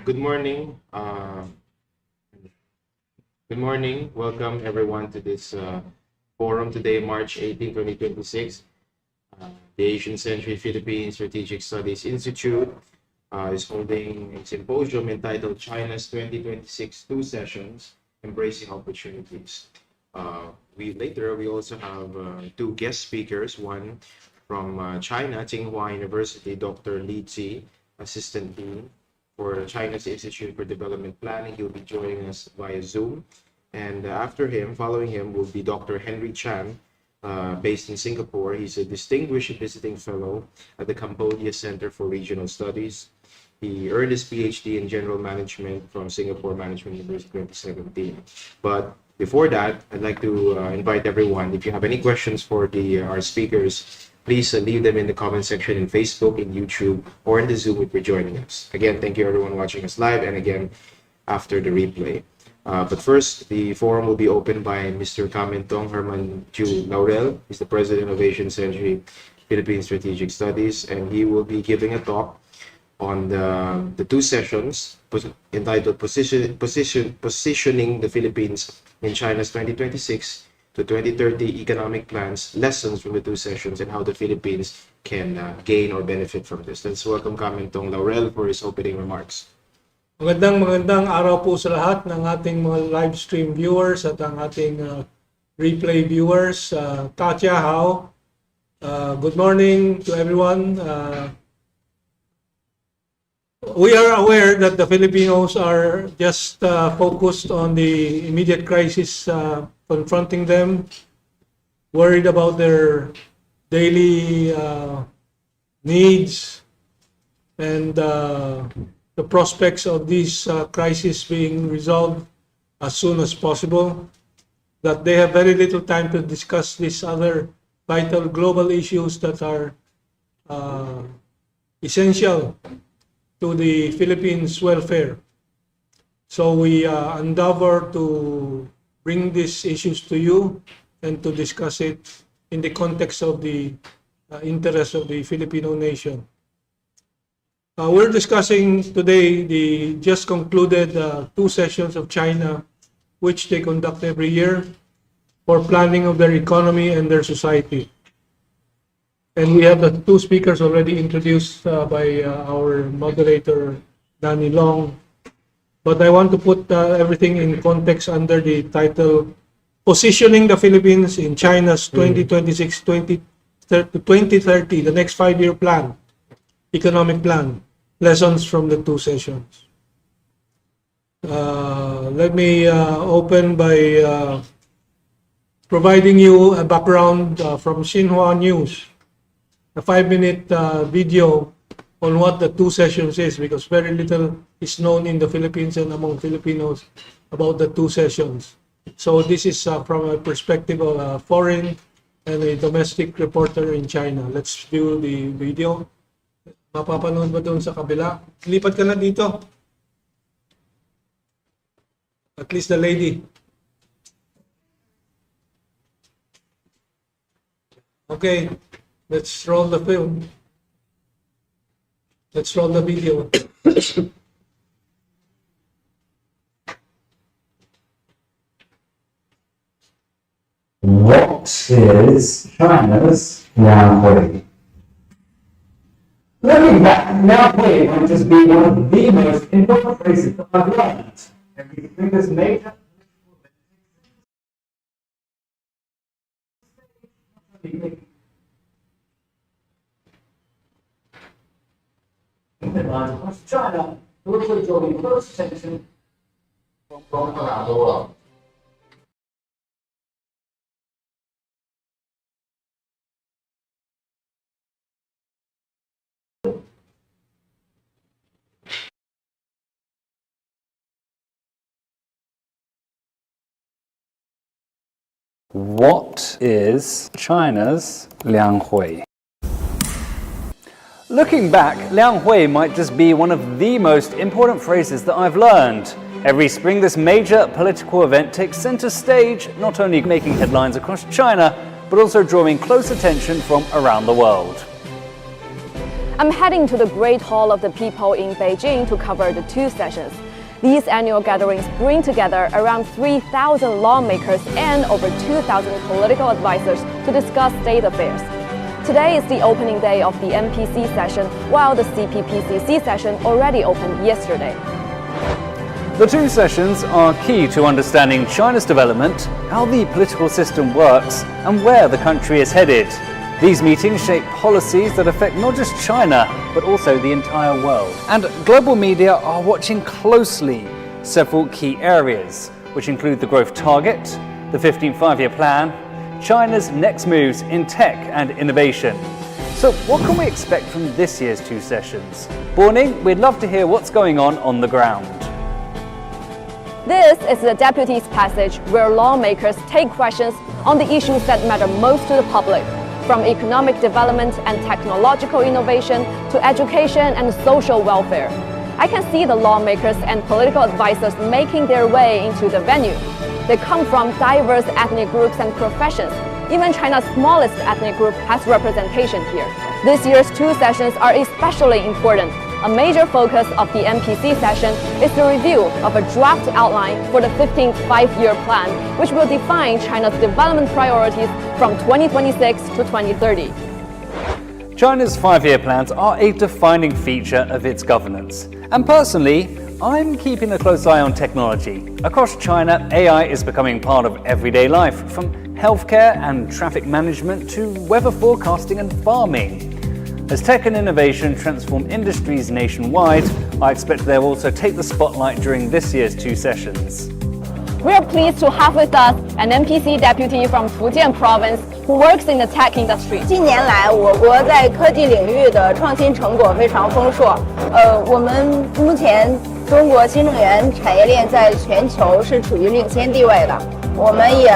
Good morning. Good morning. Welcome everyone to this forum today, March 18, 2026. The Asian Century Philippine Strategic Studies Institute is holding a symposium entitled China's 2026 Two Sessions, Embracing Opportunities. We also have two guest speakers, one from China, Tsinghua University, Dr. Li Zi, Assistant Dean for China's Institute for Development Planning. He'll be joining us via Zoom. And following him, will be Dr. Henry Chan, based in Singapore. He's a distinguished visiting fellow at the Cambodia Center for Regional Studies. He earned his PhD in General Management from Singapore Management University 2017. But before that, I'd like to invite everyone, if you have any questions for our speakers, please leave them in the comment section in Facebook, in YouTube, or in the Zoom if you're joining us. Again, thank you everyone watching us live, and again, after the replay. But first, the forum will be opened by Mr. Kamentong Herman Laurel. He's the President of Asian Century Philippine Strategic Studies, and he will be giving a talk on the two sessions entitled Positioning the Philippines in China's 2026 to 2030 Economic Plans, Lessons from the Two Sessions, and how the Philippines can gain or benefit from this. Let's welcome Kamentong Laurel for his opening remarks. Magandang araw po sa lahat ng ating mga live stream viewers at ang ating replay viewers. Katya, how? Good morning to everyone. We are aware that the Filipinos are just focused on the immediate crisis confronting them, worried about their daily needs, and the prospects of this crisis being resolved as soon as possible, that they have very little time to discuss these other vital global issues that are essential to the Philippines' welfare. So we endeavor to bring these issues to you and to discuss it in the context of the interest of the Filipino nation. We're discussing today the just concluded two sessions of China, which they conduct every year for planning of their economy and their society. And we have the two speakers already introduced by our moderator, Danny Long. But I want to put everything in context under the title, Positioning the Philippines in China's 2026 to 2030, the next 5-year plan, economic plan. Lessons from the two sessions. Let me open by providing you a background from Tsinghua News, a 5-minute video on what the two sessions is, because very little is known in the Philippines and among Filipinos about the two sessions. So this is from a perspective of a foreign and a domestic reporter in China. Let's view the video. Mapapanood ba doon sa kabila? Lipat ka na dito. At least the lady. Okay, let's roll the film. Let's roll the video. What is China's Liang? Looking back, Liang might just be one of the most important phrases that I've learned. Everything is major. Across China, we're drawing close attention from around the world. What is China's Liang? Looking back, Liang might just be one of the most important phrases that I've learned. Every spring, this major political event takes center stage, not only making headlines across China, but also drawing close attention from around the world. I'm heading to the Great Hall of the People in Beijing to cover the two sessions. These annual gatherings bring together around 3,000 lawmakers and over 2,000 political advisors to discuss state affairs. Today is the opening day of the MPC session, while the CPPCC session already opened yesterday. The two sessions are key to understanding China's development, how the political system works, and where the country is headed. These meetings shape policies that affect not just China, but also the entire world. And global media are watching closely several key areas, which include the growth target, the 15th five-year plan, China's next moves in tech and innovation. So what can we expect from this year's two sessions? Borning, we'd love to hear what's going on the ground. This is the Deputy's Passage, where lawmakers take questions on the issues that matter most to the public, from economic development and technological innovation to education and social welfare. I can see the lawmakers and political advisors making their way into the venue. They come from diverse ethnic groups and professions. Even China's smallest ethnic group has representation here. This year's two sessions are especially important. A major focus of the MPC session is the review of a draft outline for the 15th five-year plan, which will define China's development priorities from 2026 to 2030. China's five-year plans are a defining feature of its governance. And personally, I'm keeping a close eye on technology. Across China, AI is becoming part of everyday life, from healthcare and traffic management to weather forecasting and farming. As tech and innovation transform industries nationwide, I expect they'll also take the spotlight during this year's two sessions. We are pleased to have with us an MPC deputy from Fujian province who works in the tech industry. 近年来，我国在科技领域的创新成果非常丰硕。我们目前中国新能源产业链在全球是处于领先地位的。我们也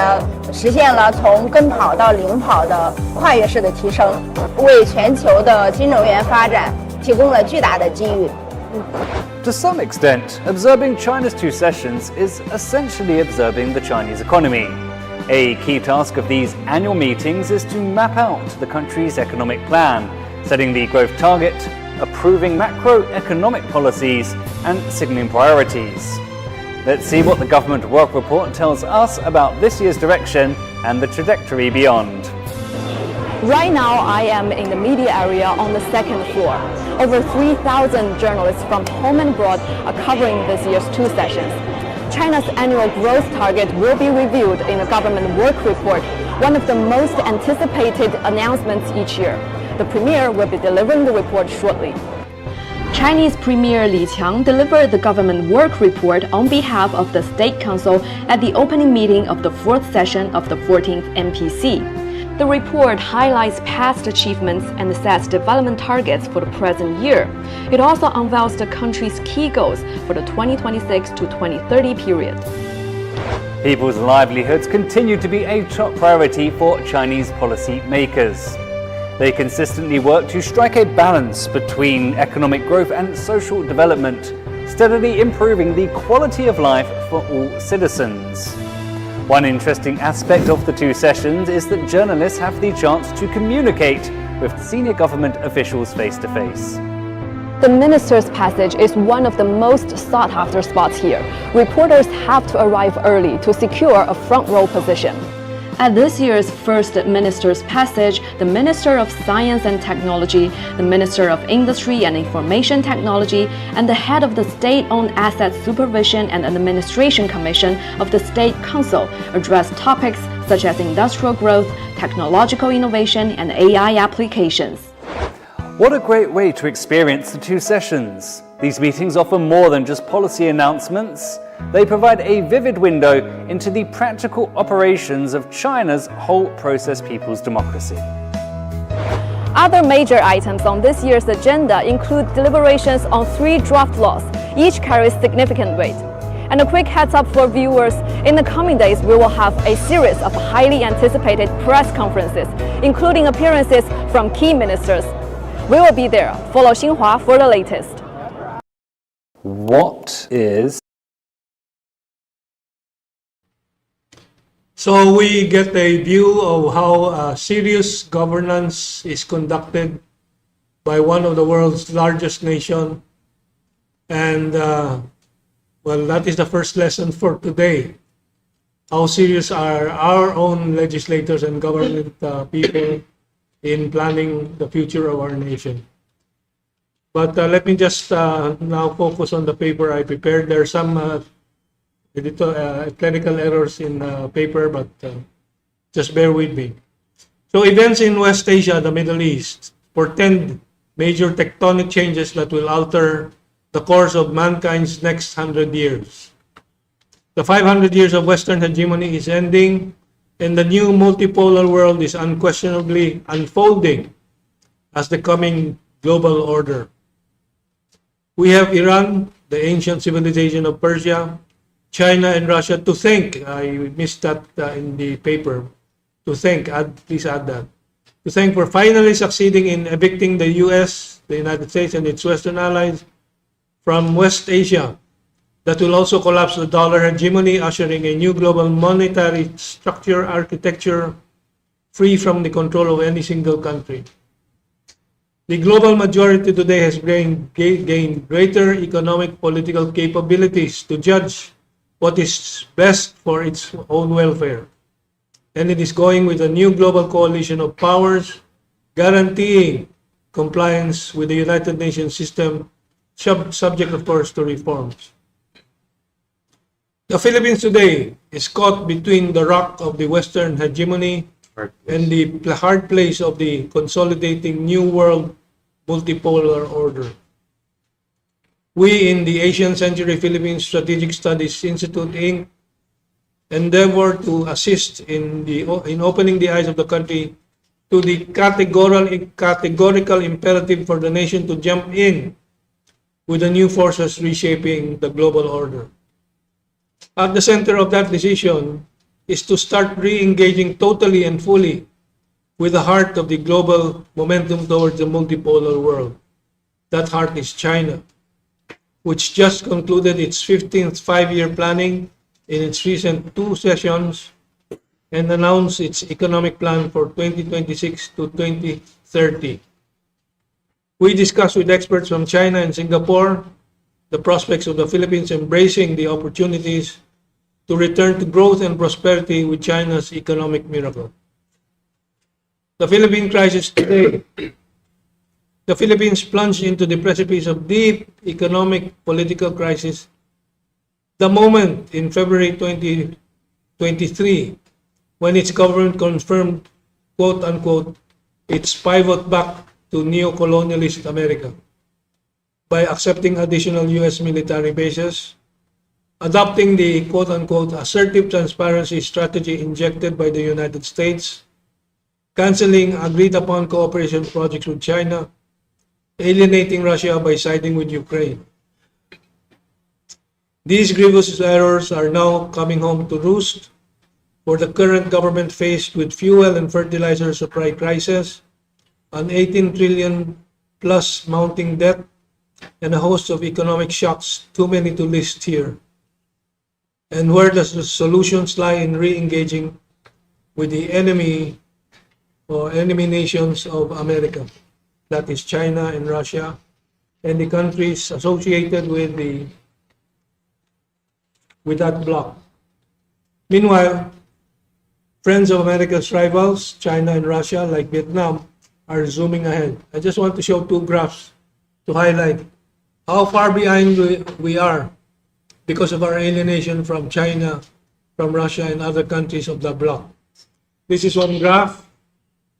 实现了从跟跑到领跑的跨越式的提升，为全球的新能源发展提供了巨大的机遇。 To some extent, observing China's two sessions is essentially observing the Chinese economy. A key task of these annual meetings is to map out the country's economic plan, setting the growth target, approving macroeconomic policies, and signaling priorities. Let's see what the government work report tells us about this year's direction and the trajectory beyond. Right now, I am in the media area on the second floor. Over 3,000 journalists from home and abroad are covering this year's two sessions. China's annual growth target will be reviewed in the government work report, one of the most anticipated announcements each year. The premier will be delivering the report shortly. Chinese Premier Li Qiang delivered the government work report on behalf of the State Council at the opening meeting of the fourth session of the 14th MPC. The report highlights past achievements and sets development targets for the present year. It also unveils the country's key goals for the 2026 to 2030 period. People's livelihoods continue to be a top priority for Chinese policy makers. They consistently work to strike a balance between economic growth and social development, steadily improving the quality of life for all citizens. One interesting aspect of the two sessions is that journalists have the chance to communicate with senior government officials face to face. The Minister's Passage is one of the most sought-after spots here. Reporters have to arrive early to secure a front-row position. At this year's first Minister's Passage, the Minister of Science and Technology, the Minister of Industry and Information Technology, and the head of the State-Owned Asset Supervision and Administration Commission of the State Council addressed topics such as industrial growth, technological innovation, and AI applications. What a great way to experience the two sessions. These meetings offer more than just policy announcements. They provide a vivid window into the practical operations of China's whole process people's democracy. Other major items on this year's agenda include deliberations on 3 draft laws. Each carries significant weight. And a quick heads up for viewers, in the coming days we will have a series of highly anticipated press conferences, including appearances from key ministers. We will be there. Follow Tsinghua for the latest. What is... So we get a view of how serious governance is conducted by one of the world's largest nation. And well, that is the first lesson for today. How serious are our own legislators and government people in planning the future of our nation? But let me just now focus on the paper I prepared. There are some clerical errors in the paper, but just bear with me. So events in West Asia, the Middle East, portend major tectonic changes that will alter the course of mankind's next 100 years. The 500 years of Western hegemony is ending, and the new multipolar world is unquestionably unfolding as the coming global order. We have Iran, the ancient civilization of Persia, China and Russia to thank. I missed that in the paper. To thank, please add that. To thank for finally succeeding in evicting the US, the United States, and its Western allies from West Asia. That will also collapse the dollar hegemony, ushering a new global monetary structure architecture free from the control of any single country. The global majority today has gained greater economic political capabilities to judge what is best for its own welfare. And it is going with a new global coalition of powers, guaranteeing compliance with the United Nations system, subject, of course, to reforms. The Philippines today is caught between the rock of the Western hegemony and the hard place of the consolidating New World multipolar order. We in the Asian Century Philippines Strategic Studies Institute, Inc. endeavor to assist in opening the eyes of the country to the categorical imperative for the nation to jump in with the new forces reshaping the global order. At the center of that decision is to start re-engaging totally and fully with the heart of the global momentum towards the multipolar world. That heart is China, which just concluded its 15th five-year planning in its recent 2 sessions and announced its economic plan for 2026 to 2030. We discussed with experts from China and Singapore the prospects of the Philippines embracing the opportunities to return to growth and prosperity with China's economic miracle. The Philippine crisis today. The Philippines plunged into the precipice of deep economic political crisis the moment in February 2023 when its government confirmed, quote-unquote, its pivot back to neo-colonialist America by accepting additional US military bases, adopting the quote-unquote assertive transparency strategy injected by the United States, canceling agreed-upon cooperation projects with China, alienating Russia by siding with Ukraine. These grievous errors are now coming home to roost for the current government faced with fuel and fertilizer supply crisis, an 18 trillion plus mounting debt, and a host of economic shocks too many to list here. And where does the solutions lie in re-engaging with the enemy or enemy nations of America? That is China and Russia and the countries associated with that bloc. Meanwhile, friends of America's rivals, China and Russia, like Vietnam, are zooming ahead. I just want to show 2 graphs to highlight how far behind we are because of our alienation from China, from Russia, and other countries of the bloc. This is one graph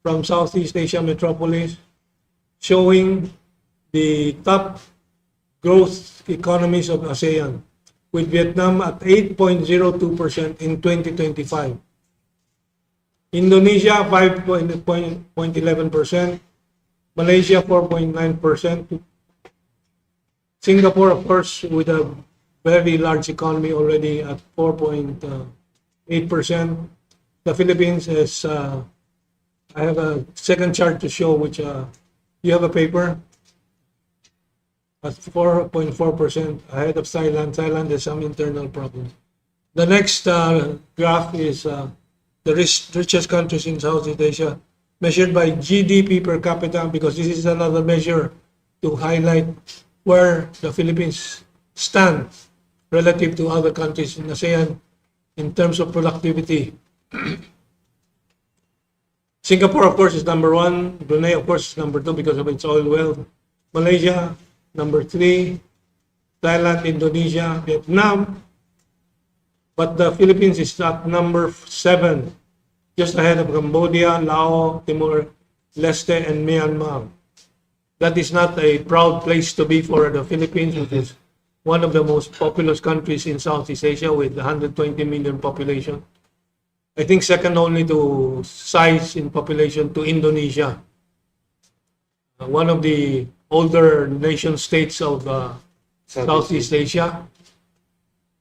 from Southeast Asia metropolis showing the top growth economies of ASEAN, with Vietnam at 8.02% in 2025. Indonesia 5.11%, Malaysia 4.9%, Singapore, of course, with a very large economy already at 4.8%. The Philippines is, I have a second chart to show, which you have a paper, at 4.4% ahead of Thailand. Thailand has some internal problems. The next graph is the richest countries in Southeast Asia. measured by GDP per capita, because this is another measure to highlight where the Philippines stand relative to other countries in ASEAN in terms of productivity. Singapore, of course, is number one. Brunei, of course, is number two because of its oil wealth. Malaysia, number three. Thailand, Indonesia, Vietnam. But the Philippines is at number 7, just ahead of Cambodia, Laos, Timor-Leste, and Myanmar. That is not a proud place to be for the Philippines, which is one of the most populous countries in Southeast Asia with 120 million population. I think second only to size in population to Indonesia, one of the older nation states of Southeast Asia.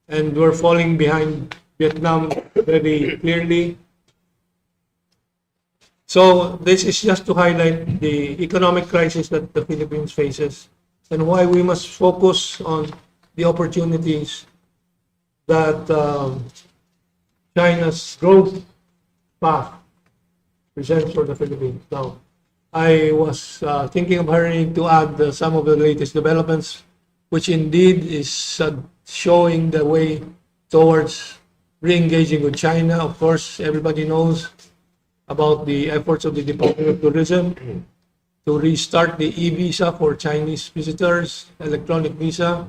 And we're falling behind Vietnam very clearly. So this is just to highlight the economic crisis that the Philippines faces and why we must focus on the opportunities that China's growth path presents for the Philippines. Now, I was thinking of hurrying to add some of the latest developments, which indeed is showing the way towards re-engaging with China. Of course, everybody knows about the efforts of the Department of Tourism to restart the e-visa for Chinese visitors, electronic visa,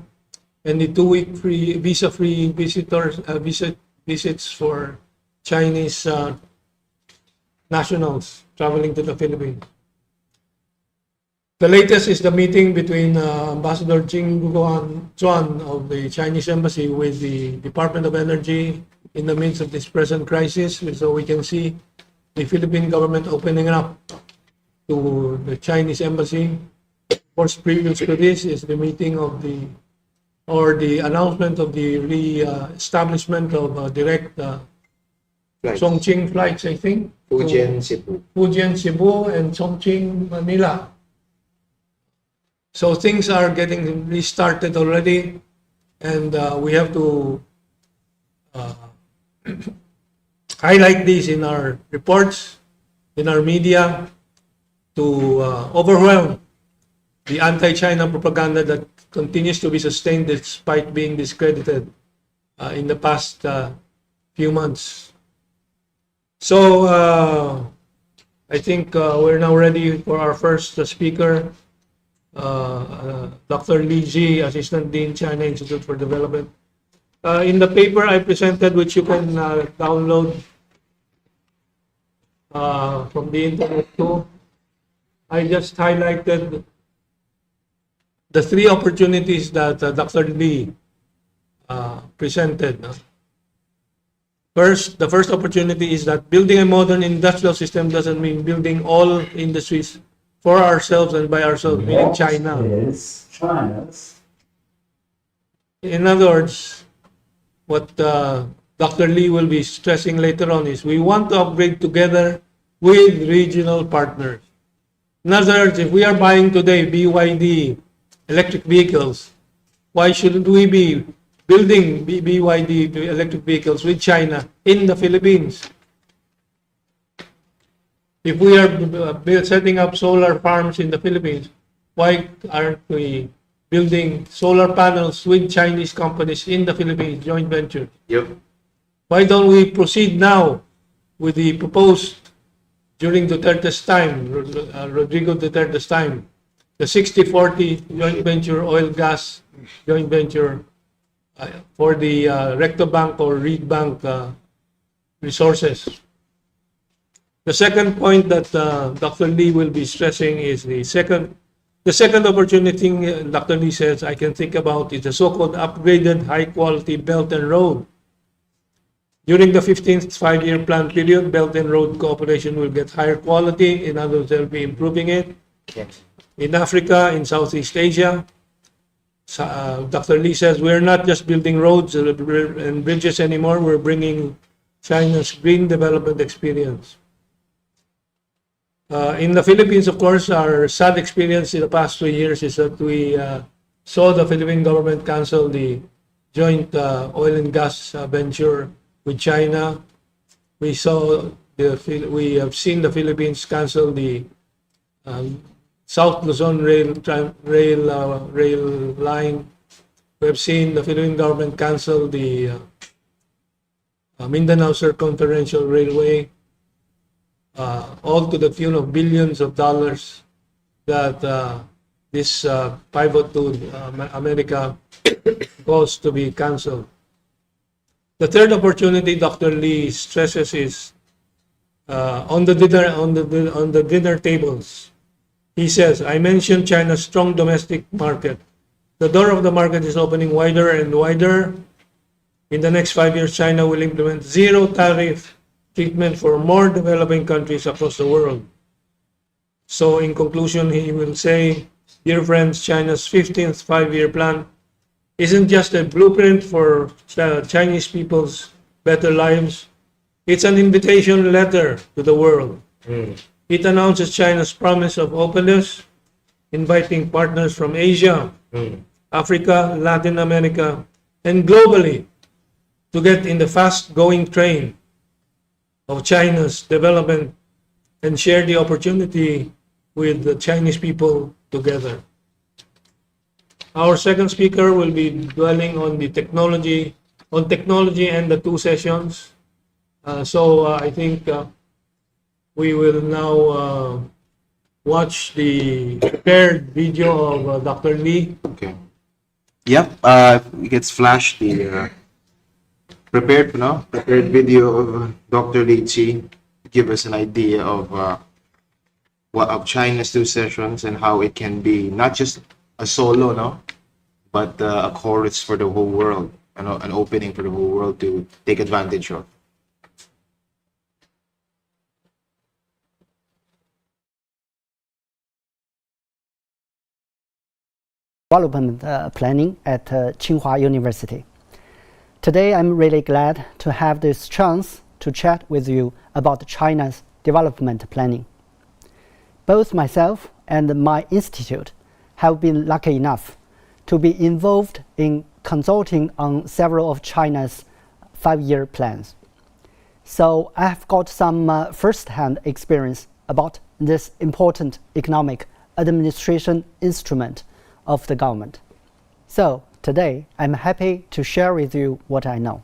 and the 2-week free visa-free visits for Chinese nationals traveling to the Philippines. The latest is the meeting between Ambassador Tsinghua of the Chinese Embassy with the Department of Energy in the midst of this present crisis. So we can see the Philippine government opening up to the Chinese Embassy. Of course, previous to this is the meeting of the announcement of the re-establishment of direct Chongqing flights, I think. Fujian, Cebu. Fujian, Cebu, and Chongqing, Manila. So things are getting restarted already, and we have to highlight these in our reports, in our media, to overwhelm the anti-China propaganda that continues to be sustained despite being discredited in the past few months. So I think we're now ready for our first speaker, Dr. Li Ji, Assistant Dean, China Institute for Development. In the paper I presented, which you can download from the internet too, I just highlighted the 3 opportunities that Dr. Li presented. First, the first opportunity is that building a modern industrial system doesn't mean building all industries for ourselves and by ourselves, meaning China. Is China's. In other words, what Dr. Li will be stressing later on is we want to upgrade together with regional partners. In other words, if we are buying today BYD electric vehicles, why shouldn't we be building BYD electric vehicles with China in the Philippines? If we are setting up solar farms in the Philippines, why aren't we building solar panels with Chinese companies in the Philippines, joint venture? Yep. Why don't we proceed now with the proposed, during Duterte's time, Rodrigo Duterte's time, the 60-40 joint venture oil gas joint venture for the Recto Bank or Reed Bank resources. The second point that Dr. Li will be stressing is the second opportunity Dr. Li says I can think about is the so-called upgraded high-quality Belt and Road. During the 15th five-year plan period, Belt and Road cooperation will get higher quality. In other words, they'll be improving it. Yes. In Africa, in Southeast Asia, Dr. Li says we're not just building roads and bridges anymore. We're bringing China's green development experience. In the Philippines, of course, our sad experience in the past 2 years is that we saw the Philippine government cancel the joint oil and gas venture with China. We saw we have seen the Philippines cancel the South Luzon rail line. We have seen the Philippine government cancel the Mindanao Circumferential Railway, all to the tune of billions of dollars that this pivot to America caused to be canceled. The third opportunity Dr. Lee stresses is on the dinner tables. He says, I mentioned China's strong domestic market. The door of the market is opening wider and wider. In the next 5 years, China will implement zero tariff treatment for more developing countries across the world. So in conclusion, he will say, dear friends, China's 15th five-year plan isn't just a blueprint for Chinese people's better lives. It's an invitation letter to the world. It announces China's promise of openness, inviting partners from Asia, Africa, Latin America, and globally to get in the fast-going train of China's development and share the opportunity with the Chinese people together. Our second speaker will be dwelling on the technology and the two sessions. I think we will now watch the prepared video of Dr. Lee. Okay. Yep. It gets flashed the prepared video of Dr. Lee to give us an idea of China's two sessions and how it can be not just a solo, but a chorus for the whole world, an opening for the whole world to take advantage of. Development planning at Tsinghua University. Today I'm really glad to have this chance to chat with you about China's development planning. Both myself and my institute have been lucky enough to be involved in consulting on several of China's five-year plans. So I have got some first-hand experience about this important economic administration instrument of the government. So today I'm happy to share with you what I know.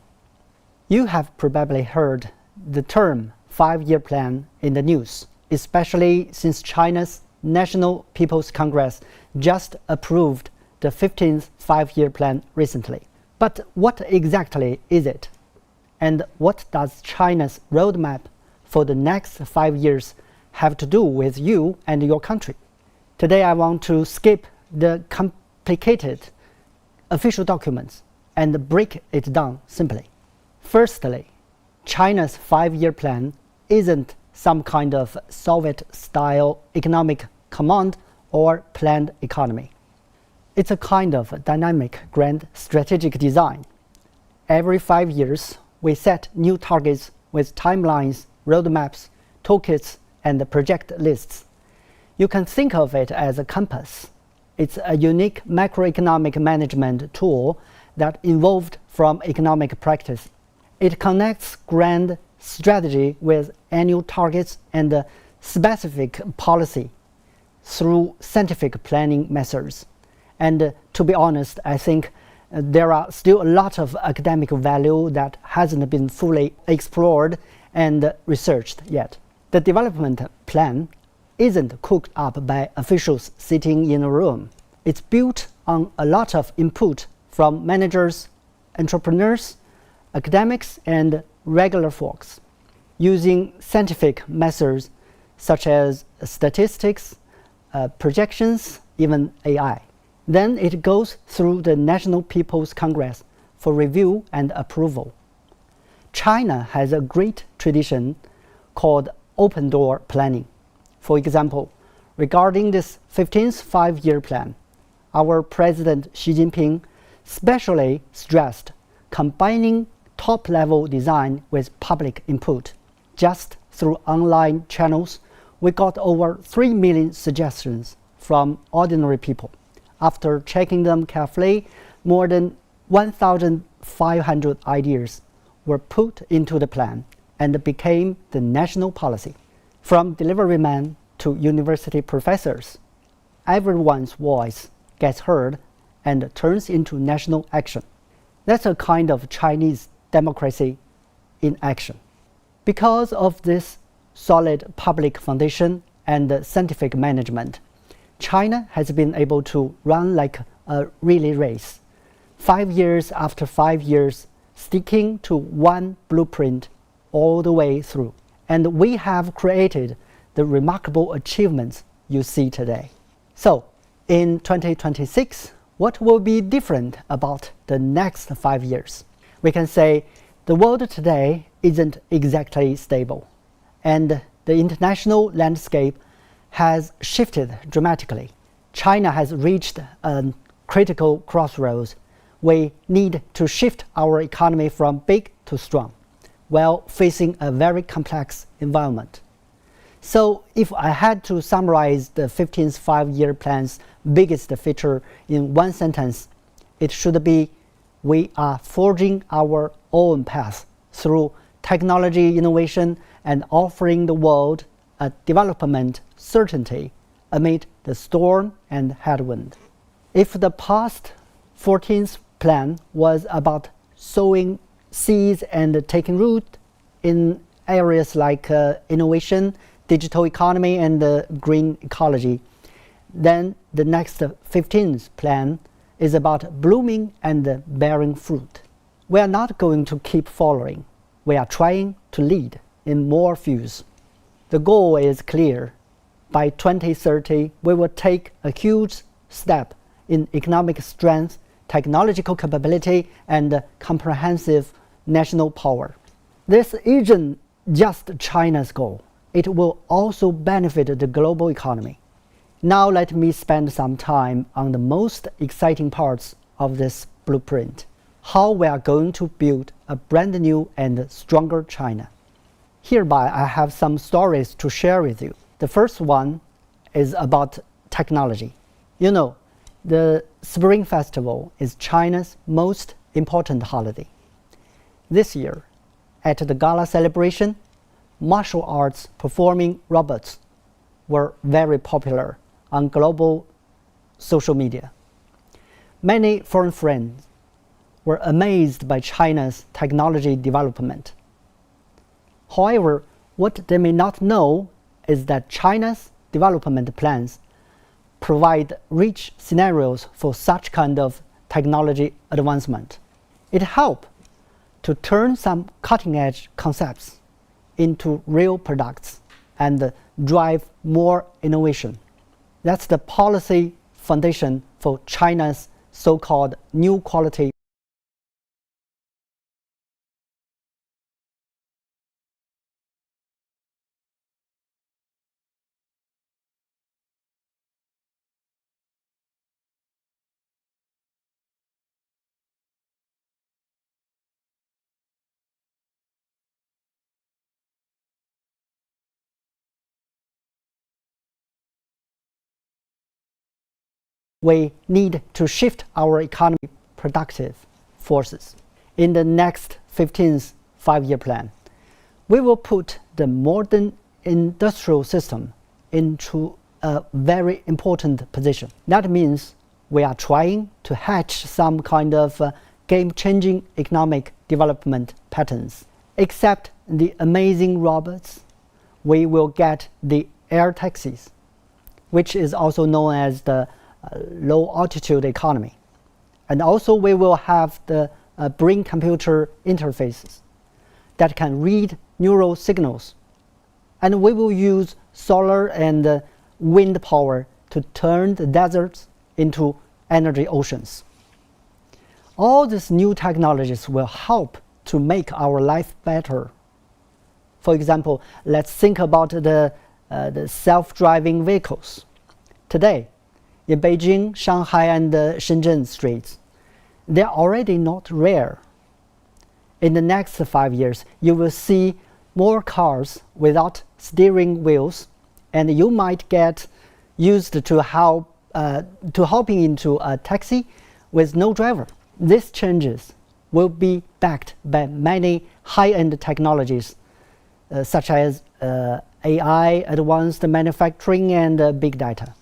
You have probably heard the term five-year plan in the news, especially since China's National People's Congress just approved the 15th five-year plan recently. But what exactly is it? And what does China's roadmap for the next 5 years have to do with you and your country? Today I want to skip the complicated official documents and break it down simply. Firstly, China's five-year plan isn't some kind of Soviet-style economic command or planned economy. It's a kind of dynamic grand strategic design. Every 5 years, we set new targets with timelines, roadmaps, toolkits, and project lists. You can think of it as a compass. It's a unique macroeconomic management tool that evolved from economic practice. It connects grand strategy with annual targets and specific policy through scientific planning methods. And to be honest, I think there are still a lot of academic value that hasn't been fully explored and researched yet. The development plan isn't cooked up by officials sitting in a room. It's built on a lot of input from managers, entrepreneurs, academics, and regular folks, using scientific methods such as statistics, projections, even AI. Then it goes through the National People's Congress for review and approval. China has a great tradition called open door planning. For example, regarding this 15th five-year plan, our President Xi Jinping specially stressed combining top-level design with public input. Just through online channels, we got over 3 million suggestions from ordinary people. After checking them carefully, more than 1,500 ideas were put into the plan and became the national policy. From deliverymen to university professors, everyone's voice gets heard and turns into national action. That's a kind of Chinese democracy in action. Because of this solid public foundation and scientific management, China has been able to run like a relay race, 5 years after 5 years, sticking to one blueprint all the way through. And we have created the remarkable achievements you see today. So, in 2026, what will be different about the next 5 years? We can say the world today isn't exactly stable, and the international landscape has shifted dramatically. China has reached a critical crossroads. We need to shift our economy from big to strong, while facing a very complex environment. So if I had to summarize the 15th five-year plan's biggest feature in one sentence, it should be: we are forging our own path through technology innovation and offering the world a development certainty amid the storm and headwind. If the past 14th plan was about sowing seeds and taking root in areas like innovation, digital economy, and green ecology, then the next 15th plan is about blooming and bearing fruit. We are not going to keep following. We are trying to lead in more fields. The goal is clear. By 2030, we will take a huge step in economic strength, technological capability, and comprehensive national power. This isn't just China's goal. It will also benefit the global economy. Now let me spend some time on the most exciting parts of this blueprint: how we are going to build a brand new and stronger China. Hereby, I have some stories to share with you. The first one is about technology. You know, the Spring Festival is China's most important holiday. This year, at the gala celebration, martial arts performing robots were very popular on global social media. Many foreign friends were amazed by China's technology development. However, what they may not know is that China's development plans provide rich scenarios for such kind of technology advancement. It helps to turn some cutting-edge concepts into real products and drive more innovation. That's the policy foundation for China's so-called new quality. We need to shift our economy productive forces. In the next 15th five-year plan, we will put the modern industrial system into a very important position. That means we are trying to hatch some kind of game-changing economic development patterns. Except the amazing robots, we will get the air taxis, which is also known as the low-altitude economy. And also we will have the brain-computer interfaces that can read neural signals. And we will use solar and wind power to turn the deserts into energy oceans. All these new technologies will help to make our life better. For example, let's think about the self-driving vehicles. Today, in Beijing, Shanghai, and Shenzhen streets, they are already not rare. In the next 5 years, you will see more cars without steering wheels, and you might get used to hopping into a taxi with no driver. These changes will be backed by many high-end technologies, such as AI, advanced manufacturing, and big data.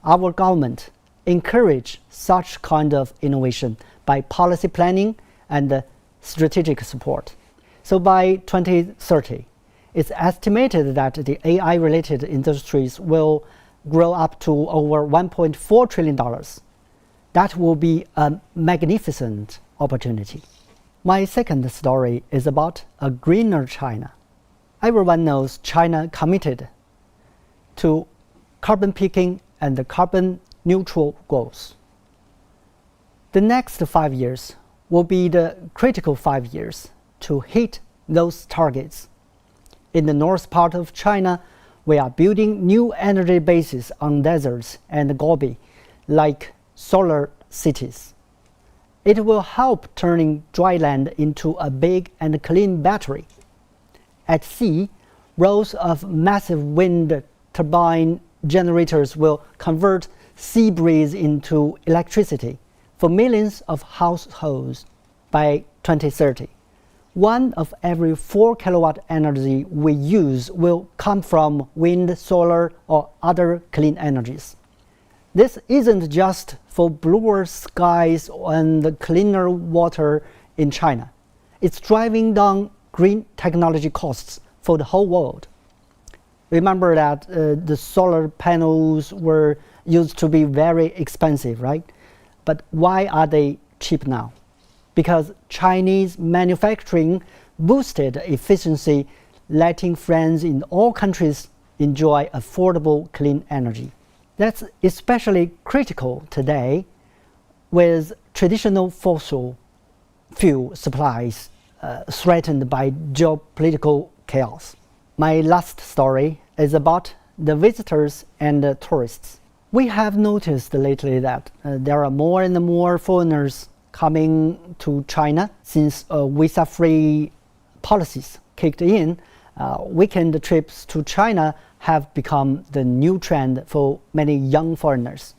Our government encourage such kind of innovation by policy planning and strategic support. So by 2030, it's estimated that the AI-related industries will grow up to over $1.4 trillion. That will be a magnificent opportunity. My second story is about a greener China. Everyone knows China committed to carbon peaking and carbon neutral goals. The next 5 years will be the critical 5 years to hit those targets. In the north part of China, we are building new energy bases on deserts and gobi, like solar cities. It will help turning dry land into a big and clean battery. At sea, rows of massive wind turbine generators will convert sea breeze into electricity for millions of households by 2030. 1 of every 4 kilowatt energy we use will come from wind, solar, or other clean energies. This isn't just for bluer skies and cleaner water in China. It's driving down green technology costs for the whole world. Remember that the solar panels were used to be very expensive, right? But why are they cheap now? Because Chinese manufacturing boosted efficiency, letting friends in all countries enjoy affordable clean energy. That's especially critical today with traditional fossil fuel supplies threatened by geopolitical chaos. My last story is about the visitors and the tourists. We have noticed lately that there are more and more foreigners coming to China since visa-free policies kicked in. Weekend trips to China have become the new trend for many young foreigners,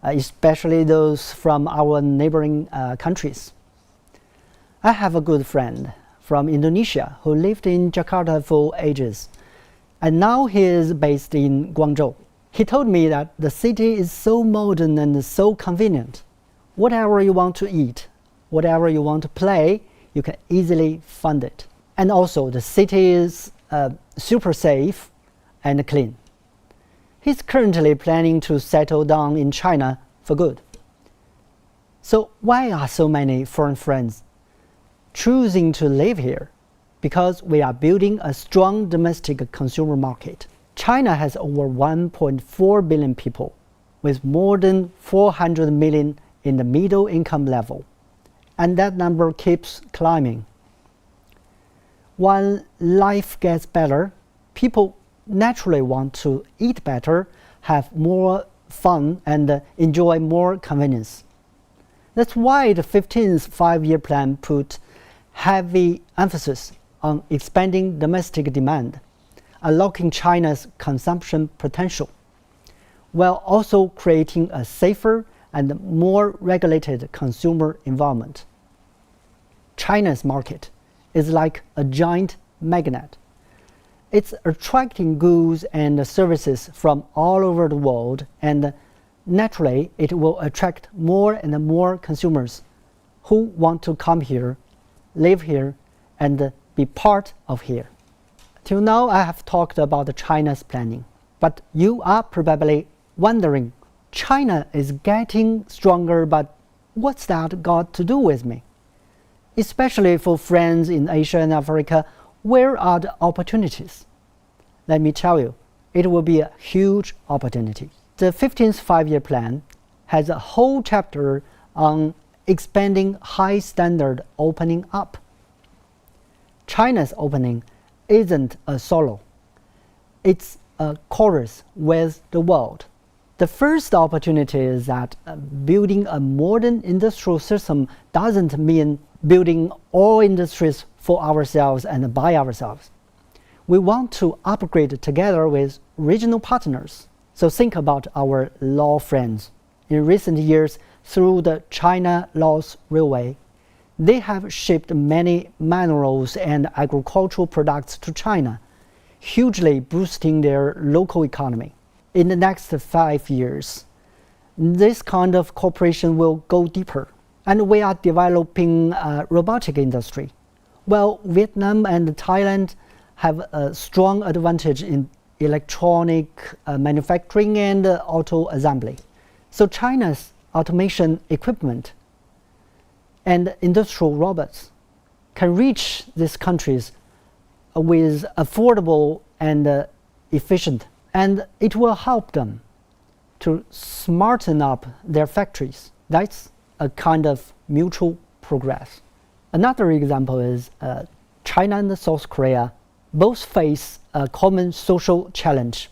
especially those from our neighboring countries. I have a good friend from Indonesia who lived in Jakarta for ages, and now he is based in Guangzhou. He told me that the city is so modern and so convenient. Whatever you want to eat, whatever you want to play, you can easily find it. And also the city is super safe and clean. He's currently planning to settle down in China for good. So why are so many foreign friends choosing to live here? Because we are building a strong domestic consumer market. China has over 1.4 billion people, with more than 400 million in the middle income level, and that number keeps climbing. When life gets better, people naturally want to eat better, have more fun, and enjoy more convenience. That's why the 15th five-year plan put heavy emphasis on expanding domestic demand, unlocking China's consumption potential, while also creating a safer and more regulated consumer environment. China's market is like a giant magnet. It's attracting goods and services from all over the world, and naturally it will attract more and more consumers who want to come here, live here, and be part of here. Till now I have talked about China's planning, but you are probably wondering, China is getting stronger, but what's that got to do with me? Especially for friends in Asia and Africa, where are the opportunities? Let me tell you, it will be a huge opportunity. The 15th five-year plan has a whole chapter on expanding high standard opening up. China's opening isn't a solo. It's a chorus with the world. The first opportunity is that building a modern industrial system doesn't mean building all industries for ourselves and by ourselves. We want to upgrade together with regional partners. So think about our law friends. In recent years, through the China Laos Railway, They have shipped many minerals and agricultural products to China, hugely boosting their local economy. In the next 5 years, this kind of cooperation will go deeper, and we are developing a robotic industry. While Vietnam and Thailand have a strong advantage in electronic manufacturing and auto assembly. So China's automation equipment and industrial robots can reach these countries with affordable and efficient, and it will help them to smarten up their factories. That's a kind of mutual progress. Another example is China and South Korea both face a common social challenge,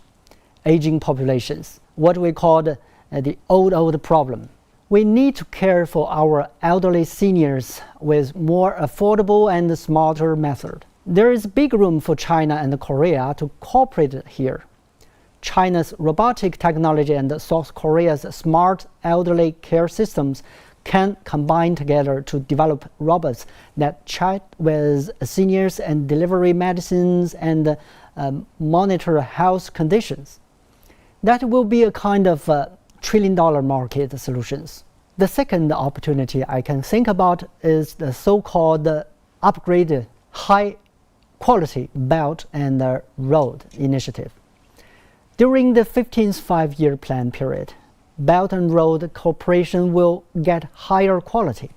aging populations, what we call the old problem. We need to care for our elderly seniors with more affordable and smarter method. There is big room for China and Korea to cooperate here. China's robotic technology and South Korea's smart elderly care systems can combine together to develop robots that chat with seniors and deliver medicines and monitor health conditions. That will be a kind of trillion-dollar market solutions. The second opportunity I can think about is the so-called upgraded high-quality Belt and Road Initiative. During the 15th five-year plan period, Belt and Road cooperation will get higher quality.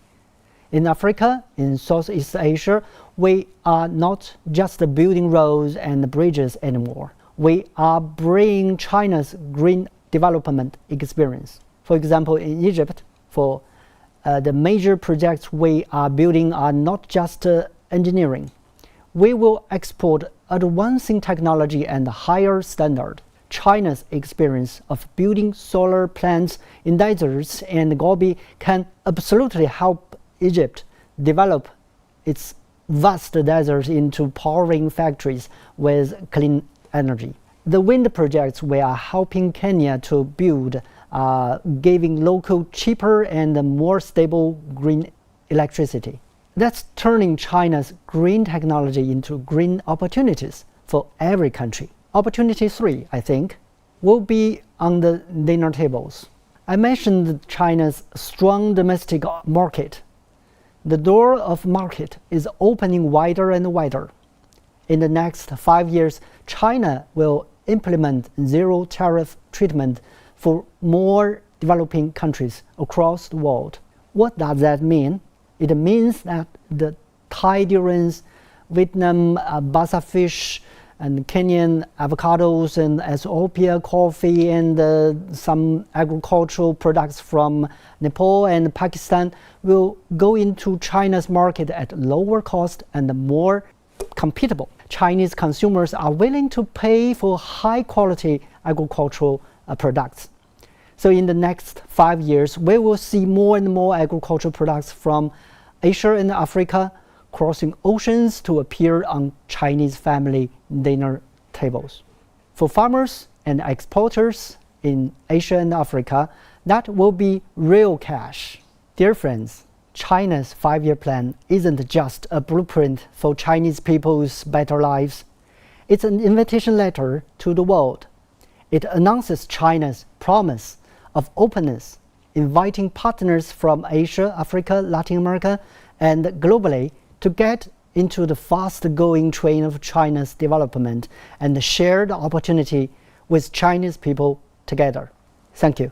In Africa, in Southeast Asia, we are not just building roads and bridges anymore. We are bringing China's green development experience. For example, in Egypt, for the major projects we are building are not just engineering. We will export advancing technology and higher standard. China's experience of building solar plants in deserts and Gobi can absolutely help Egypt develop its vast deserts into powering factories with clean energy. The wind projects we are helping Kenya to build are giving local cheaper and more stable green electricity. That's turning China's green technology into green opportunities for every country. Opportunity 3, I think, will be on the dinner tables. I mentioned China's strong domestic market. The door of market is opening wider and wider. In the next 5 years, China will implement zero tariff treatment for more developing countries across the world. What does that mean? It means that the Thai durians, Vietnam basa fish, and Kenyan avocados and Ethiopia coffee and some agricultural products from Nepal and Pakistan will go into China's market at lower cost and more competitive. Chinese consumers are willing to pay for high quality agricultural products. So in the next 5 years, we will see more and more agricultural products from Asia and Africa crossing oceans to appear on Chinese family dinner tables. For farmers and exporters in Asia and Africa, that will be real cash. Dear friends, China's 5-year plan isn't just a blueprint for Chinese people's better lives. It's an invitation letter to the world. It announces China's promise of openness, inviting partners from Asia, Africa, Latin America, and globally to get into the fast-going train of China's development and share the opportunity with Chinese people together. Thank you.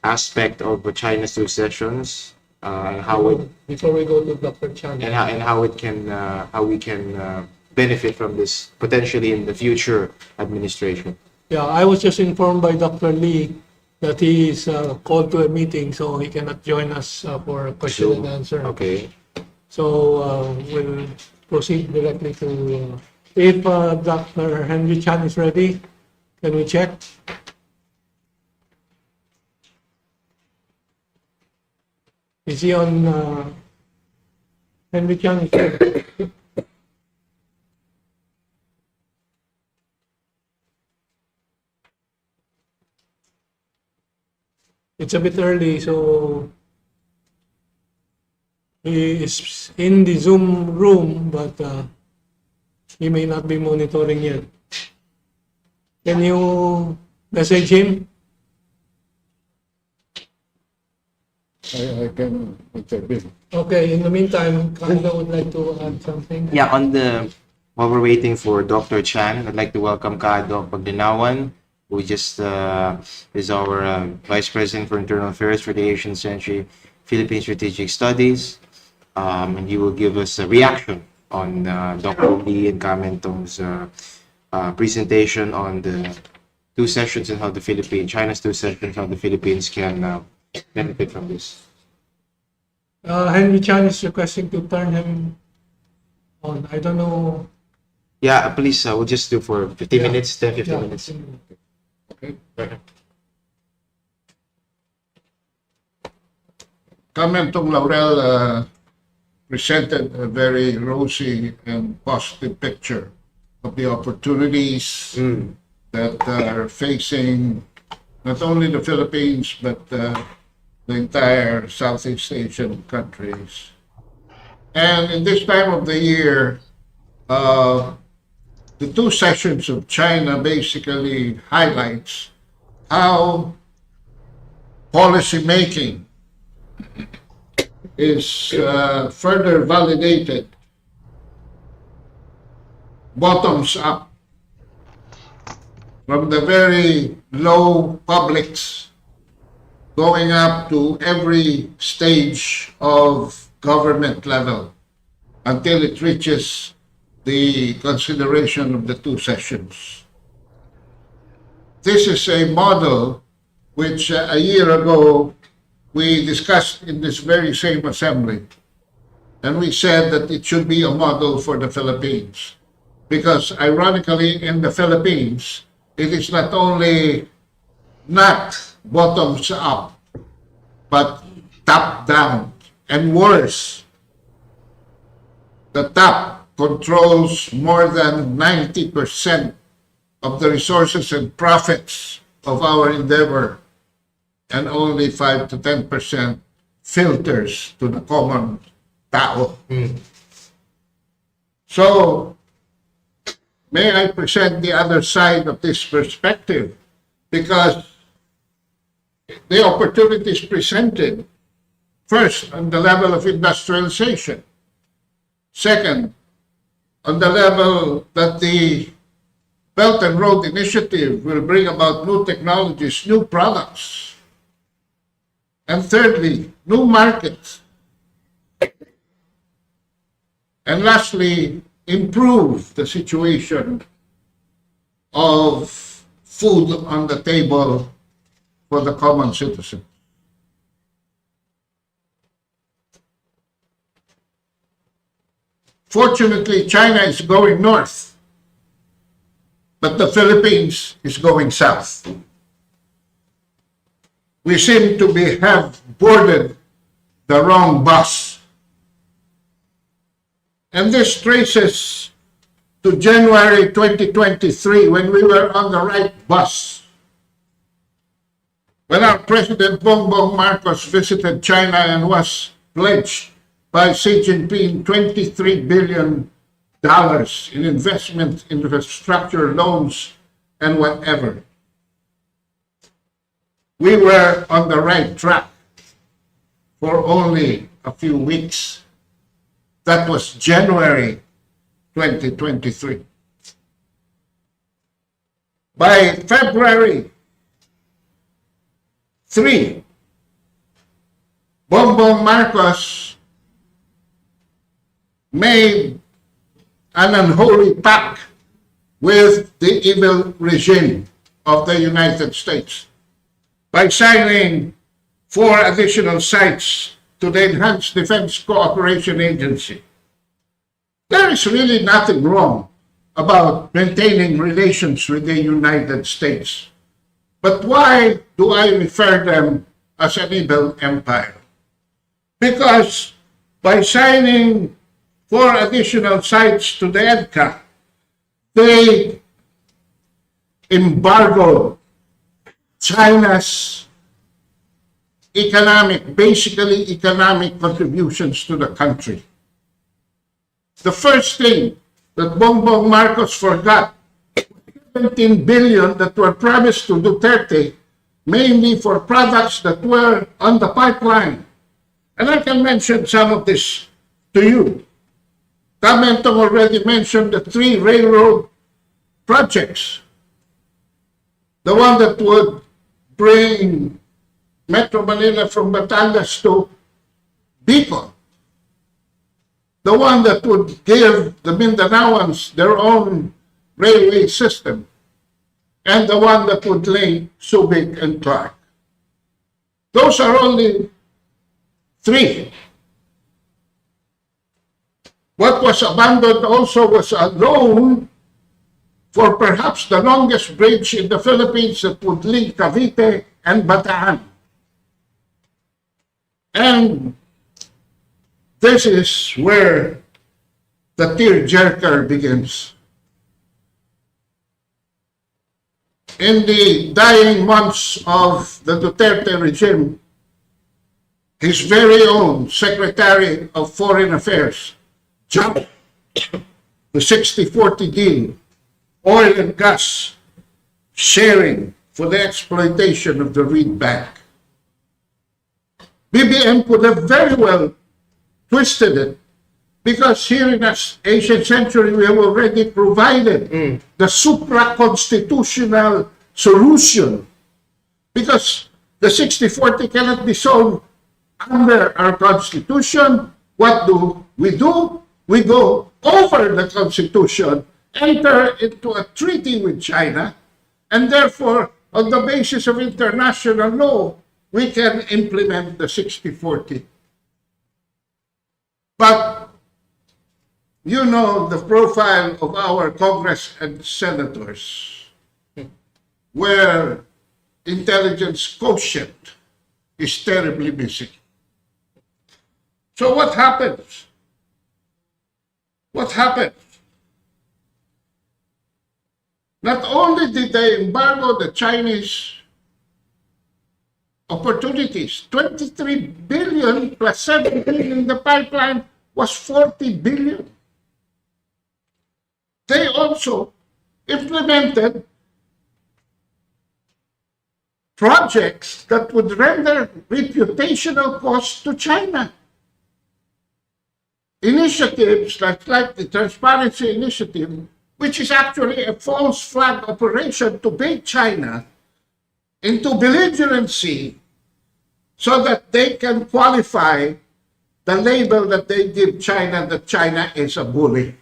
Aspect of China's successions, and how it Before we go to Dr. Chan. and how it can how we can benefit from this potentially in the future administration. Yeah, I was just informed by Dr. Lee that he is called to a meeting, so he cannot join us for a question and answer. Okay. So we'll proceed directly to, if Dr. Henry Chan is ready, can we check? Is he on? Henry Chan is ready. it's a bit early, so he is in the Zoom room, but he may not be monitoring yet. Can you message him? I can intervene. Okay, in the meantime, Kanda would like to add something. Yeah, while we're waiting for Dr. Chan, I'd like to welcome Kado Pagdinawan, who just is our Vice President for Internal Affairs for the Asian Century Philippine Strategic Studies. And he will give us a reaction on Dr. Lee and Kamentong's presentation on the two sessions and how China's two sessions, how the Philippines can benefit from this. Henry Chan is requesting to turn him on. I don't know. Yeah, please, we'll just do for 15 Yeah. minutes, 10, 15 Yeah. minutes. Okay. Kamentong Laurel presented a very rosy and positive picture of the opportunities that are facing not only the Philippines but the entire Southeast Asian countries. And in this time of the year, the two sessions of China basically highlights how policy making is further validated bottoms up from the very low publics going up to every stage of government level until it reaches the consideration of the two sessions. This is a model which a year ago we discussed in this very same assembly, and we said that it should be a model for the Philippines. Because ironically, in the Philippines, it is not only not bottoms up, but top down. And worse, the top controls more than 90% of the resources and profits of our endeavor, and only 5 to 10% filters to the common tao. So, may I present the other side of this perspective? Because the opportunities presented, first, on the level of industrialization. Second, on the level that the Belt and Road Initiative will bring about new technologies, new products. And thirdly, new markets. And lastly, improve the situation of food on the table for the common citizen. Fortunately, China is going north, but the Philippines is going south. We seem to have boarded the wrong bus. And this traces to January 2023, when we were on the right bus. When our President Bongbong Marcos visited China and was pledged by Xi Jinping $23 billion in investment, infrastructure, loans, and whatever. We were on the right track for only a few weeks. That was January 2023. By February 3, Bongbong Marcos made an unholy pact with the evil regime of the United States by signing 4 additional sites to the Enhanced Defense Cooperation Agency. There is really nothing wrong about maintaining relations with the United States. But why do I refer them as an evil empire? Because by signing 4 additional sites to the EDCA, they embargoed China's basically economic contributions to the country. The first thing that Bongbong Marcos forgot, 17 billion that were promised to Duterte, mainly for products that were on the pipeline. And I can mention some of this to you. Tamentong already mentioned the 3 railroad projects. The one that would bring Metro Manila from Batangas to Bicol. The one that would give the Mindanaoans their own railway system. And the one that would link Subic and Clark. Those are only 3. What was abandoned also was a loan for perhaps the longest bridge in the Philippines that would link Cavite and Bataan. And this is where the tearjerker begins. In the dying months of the Duterte regime, his very own Secretary of Foreign Affairs jumped the 60-40 deal, oil and gas sharing for the exploitation of the Reed Bank. BBM could have very well twisted it, because here in the 18th century we have already provided the supra-constitutional solution, because the 60-40 cannot be solved under our constitution. What do? We go over the constitution, enter into a treaty with China, and therefore, on the basis of international law, we can implement the 60-40. But you know the profile of our Congress and senators, where intelligence quotient is terribly missing. So what happens? What happened? Not only did they embargo the Chinese opportunities, 23 billion plus 7 billion in the pipeline was 40 billion. They also implemented projects that would render reputational costs to China. Initiatives like the Transparency Initiative, which is actually a false flag operation to bait China into belligerency so that they can qualify the label that they give China, that China is a bully.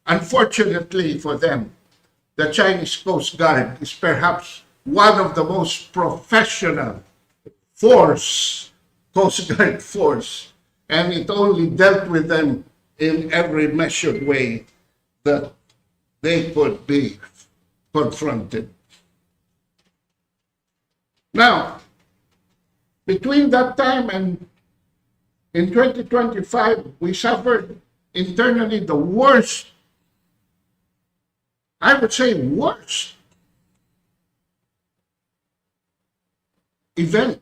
Unfortunately for them, the Chinese Coast Guard is perhaps one of the most professional Coast Guard force, and it only dealt with them in every measured way that they could be confronted. Now, between that time and in 2025, we suffered internally the worst, I would say worst, event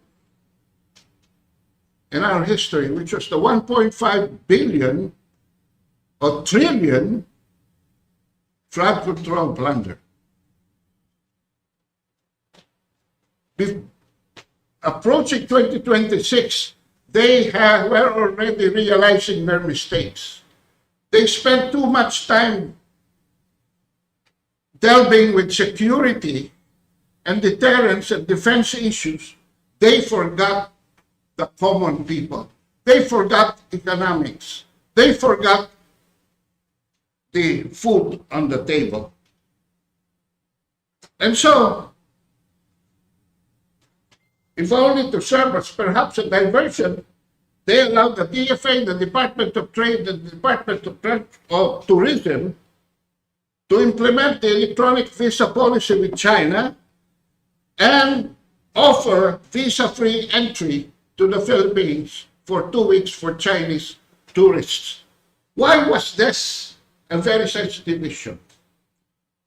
in our history, which was the 1.5 billion or trillion flood control plunder. Approaching 2026, they were already realizing their mistakes. They spent too much time delving with security and deterrence and defense issues. They forgot the common people. They forgot economics. They forgot the food on the table. And so, if only to serve as perhaps a diversion, they allowed the DFA, the Department of Trade, and the Department of Tourism to implement the electronic visa policy with China and offer visa-free entry to the Philippines for 2 weeks for Chinese tourists. Why was this a very sensitive issue?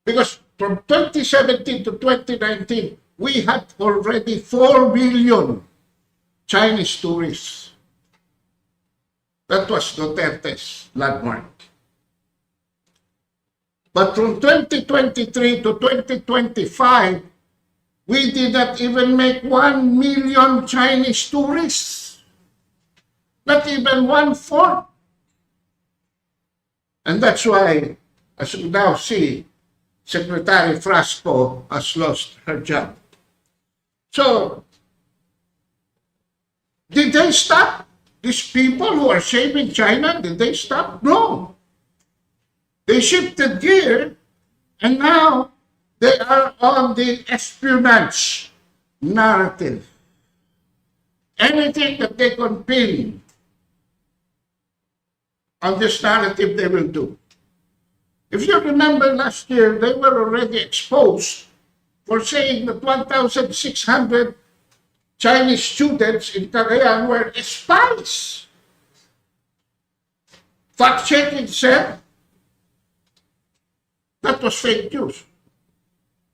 Because from 2017 to 2019, we had already 4 million Chinese tourists. That was Duterte's landmark. But from 2023 to 2025, we did not even make 1 million Chinese tourists. Not even 1/4. And that's why, as you now see, Secretary Frasco has lost her job. So, did they stop? These people who are saving China, did they stop? No. They shifted gear, and now they are on the espionage narrative. Anything that they can pin on this narrative, they will do. If you remember last year, they were already exposed for saying that 1,600 Chinese students in Cagayan were spies. Fact-checking said that was fake news.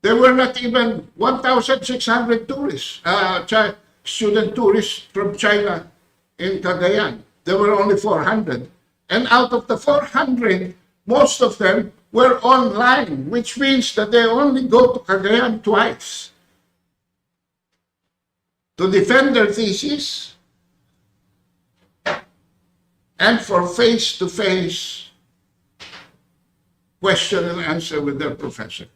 There were not even 1,600 tourists, student tourists from China in Cagayan. There were only 400. And out of the 400, most of them were online, which means that they only go to Cagayan twice to defend their thesis and for face-to-face question and answer with their professor.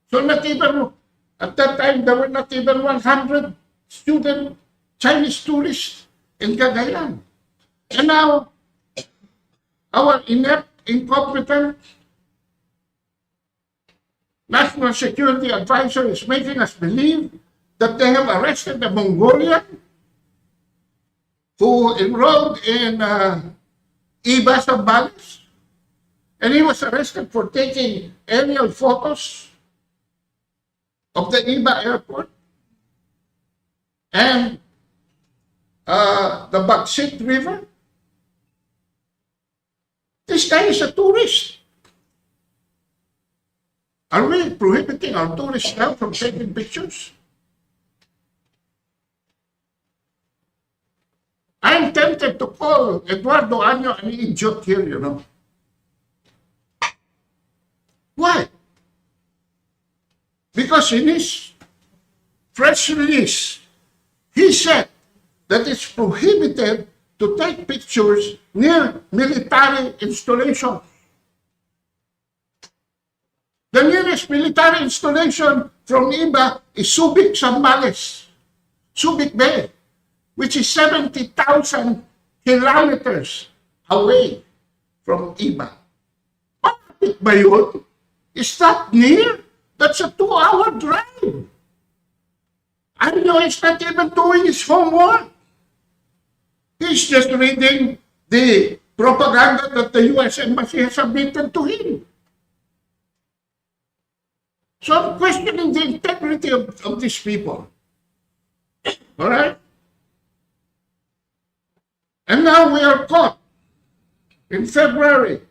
So not even, at that time, there were not even 100 student Chinese tourists in Cagayan. And now, our inept, incompetent National Security Advisor is making us believe that they have arrested a Mongolian who enrolled in IBA Zambales, and he was arrested for taking aerial photos of the IBA airport and the Bagsit River. This guy is a tourist. Are we prohibiting our tourists now from taking pictures? I'm tempted to call Eduardo Año an idiot here, you know. Why? Because in his press release, he said that it's prohibited to take pictures near military installations. The nearest military installation from IBA is Subic Zambales, Subic Bay, which is 70,000 kilometers away from IBA. Malapit ba yun? Is that near? That's a 2-hour drive. I know he's not even doing his homework. He's just reading the propaganda that the US Embassy has submitted to him. So I'm questioning the integrity of these people. All right? And now we are caught. In February,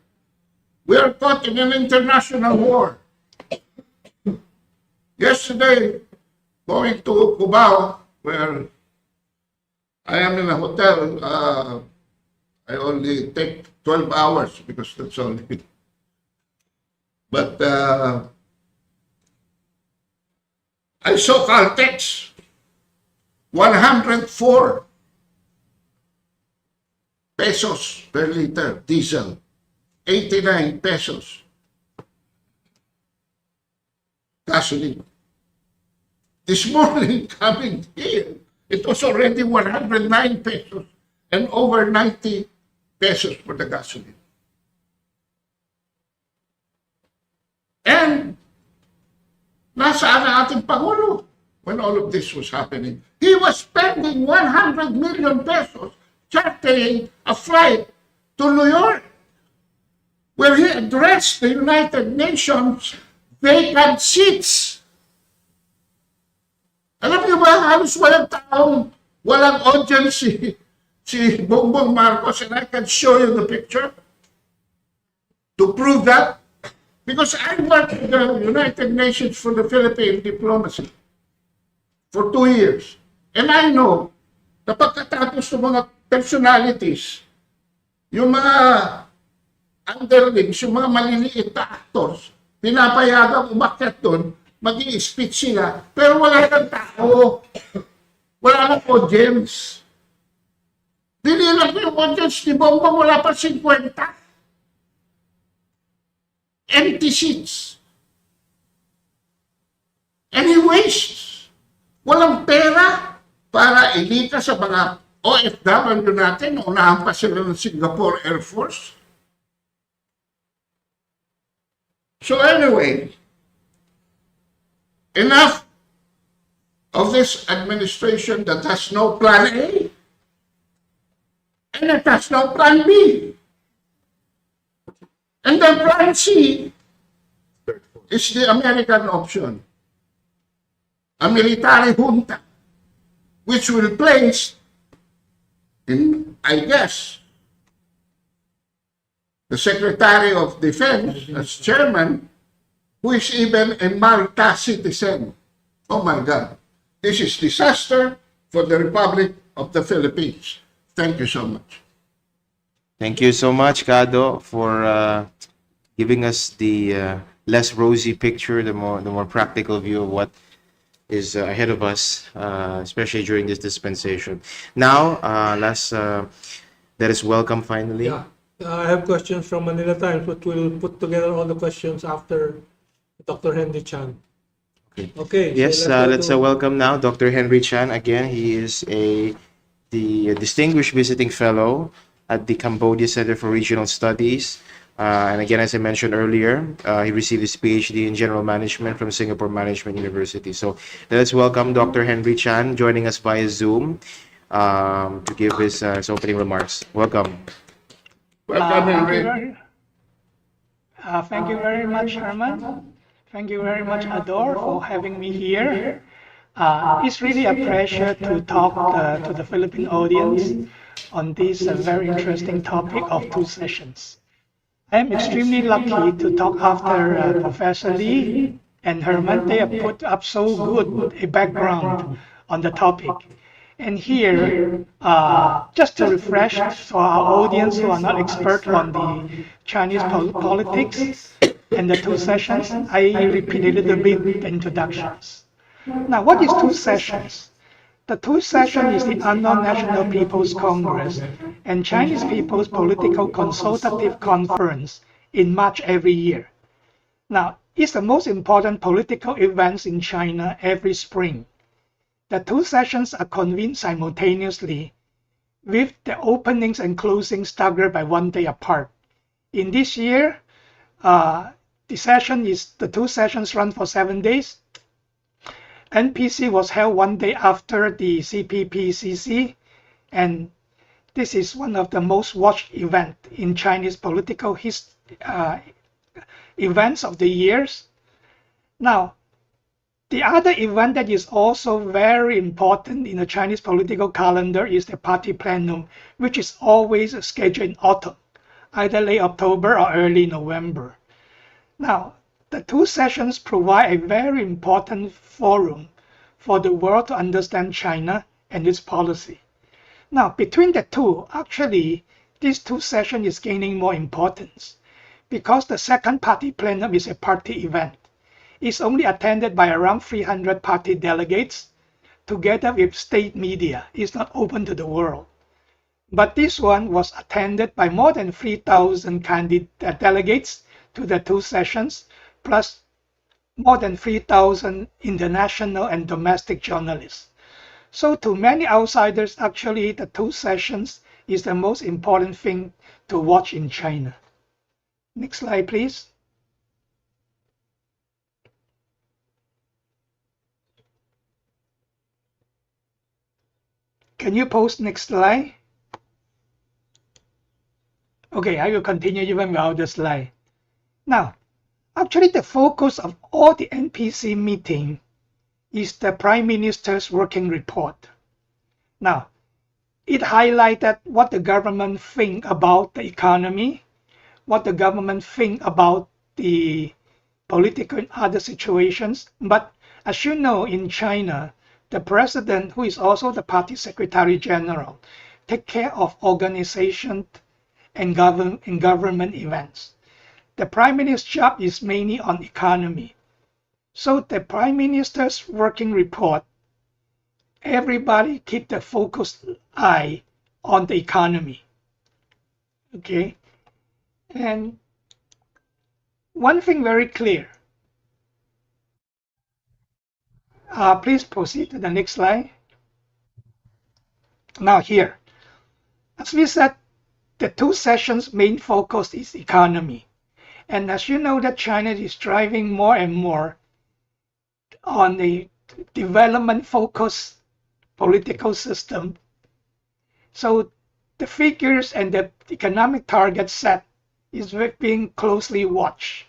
we are caught in an international war. Yesterday, going to Cubao, where I am in a hotel, I only take 12 hours because that's only. But I saw Caltex, 104 pesos per liter diesel, 89 pesos gasoline. This morning, coming here, it was already 109 pesos and over 90 pesos for the gasoline. And nasaan ang ating Pangulo when all of this was happening? He was spending 100 million pesos chartering a flight to New York, where he addressed the United Nations vacant seats. Alam niyo ba, halos walang audience si Bongbong Marcos, and I can show you the picture to prove that. Because I worked with the United Nations for the Philippine diplomacy for 2 years. And I know na pagkatapos ng mga personalities, yung mga underlings, yung mga maliliit na actors, pinapayagang umakyat doon, mag-i-speech sila, pero wala ng tao. Wala ng audience. Dinilang ko yung audience ni Bongbong, wala pa 50. Empty seats. And he wastes. Walang pera para ilika sa mga OFW natin. Unahan pa sila ng Singapore Air Force. So anyway, enough of this administration that has no plan A and it has no plan B. And then plan C is the American option. A military junta, which will place in, I guess, the Secretary of Defense as chairman, who is even a Malta citizen. Oh my God. This is disaster for the Republic of the Philippines. Thank you so much. Thank you so much, Kado, for giving us the less rosy picture, the more practical view of what is ahead of us, especially during this dispensation. Now, let us welcome finally. Yeah, I have questions from Manila Times, but we'll put together all the questions after Dr. Henry Chan. Okay. Yes, so let's welcome now Dr. Henry Chan. Again, he is the Distinguished Visiting Fellow at the Cambodia Center for Regional Studies. And again, as I mentioned earlier, he received his PhD in General Management from Singapore Management University. So let's welcome Dr. Henry Chan joining us via Zoom to give his opening remarks. Welcome. Welcome, Henry. Thank you very much, Herman. Thank you very much, Ador, for having me here. It's really a pleasure to talk to the Philippine audience on this very interesting topic of 2 sessions. I am extremely lucky to talk after Professor Lee and Herman. They have put up so good a background on the topic. And here, just to refresh for our audience who are not expert on the Chinese politics and the 2 sessions, I repeat a little bit the introductions. Now, what is 2 sessions? The 2 sessions is the Unknown National People's Congress and Chinese People's Political Consultative Conference in March every year. Now, it's the most important political events in China every spring. The 2 sessions are convened simultaneously with the openings and closings staggered by 1 day apart. In this year, the 2 sessions run for 7 days. NPC was held 1 day after the CPPCC, and this is one of the most watched events in Chinese political events of the years. Now, the other event that is also very important in the Chinese political calendar is the party plenum, which is always scheduled in autumn, either late October or early November. Now, the 2 sessions provide a very important forum for the world to understand China and its policy. Now, between the 2, actually, this 2 session is gaining more importance because the second party plenum is a party event. It's only attended by around 300 party delegates together with state media. It's not open to the world. But this one was attended by more than 3,000 delegates to the 2 sessions, plus more than 3,000 international and domestic journalists. So to many outsiders, actually, the 2 sessions is the most important thing to watch in China. Next slide, please. Can you post next slide? Okay, I will continue even without the slide. Now, actually, the focus of all the NPC meeting is the Prime Minister's working report. Now, it highlighted what the government think about the economy, what the government think about the political and other situations. But as you know, in China, the president, who is also the party secretary general, take care of organization and government events. The prime minister's job is mainly on economy. So the prime minister's working report, everybody keep the focused eye on the economy. Okay, and one thing very clear. Please proceed to the next slide. Now here, as we said, the two sessions' main focus is economy. And as you know that China is driving more and more on the development-focused political system. So the figures and the economic targets set is being closely watched.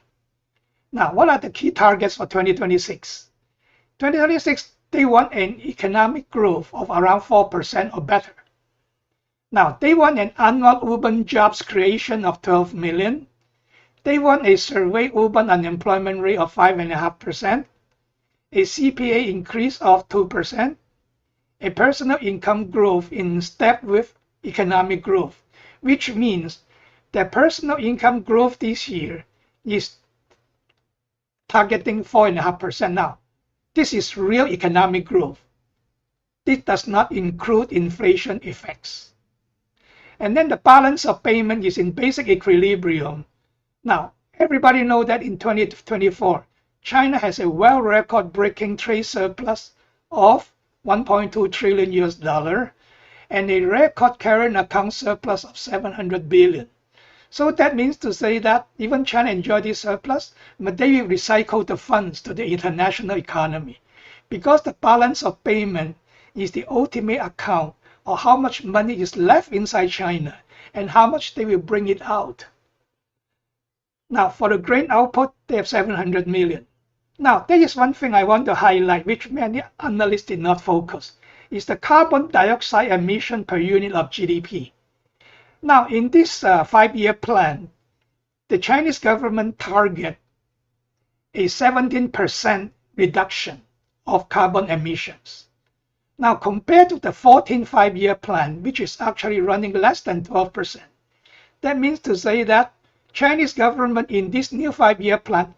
Now, what are the key targets for 2026? 2026, they want an economic growth of around 4% or better. Now, they want an annual urban jobs creation of 12 million. They want a survey urban unemployment rate of 5.5%, a CPA increase of 2%, a personal income growth in step with economic growth, which means the personal income growth this year is targeting 4.5% now. This is real economic growth. This does not include inflation effects. And then the balance of payment is in basic equilibrium. Now, everybody knows that in 2024, China has a world record-breaking trade surplus of $1.2 trillion and a record current account surplus of 700 billion. So that means to say that even China enjoys this surplus, but they will recycle the funds to the international economy, because the balance of payment is the ultimate account of how much money is left inside China and how much they will bring it out. Now, for the grain output, they have 700 million. Now, there is one thing I want to highlight, which many analysts did not focus, is the carbon dioxide emission per unit of GDP. Now, in this 5-year plan, the Chinese government target a 17% reduction of carbon emissions. Now, compared to the 14th 5-year plan, which is actually running less than 12%, that means to say that Chinese government in this new 5-year plan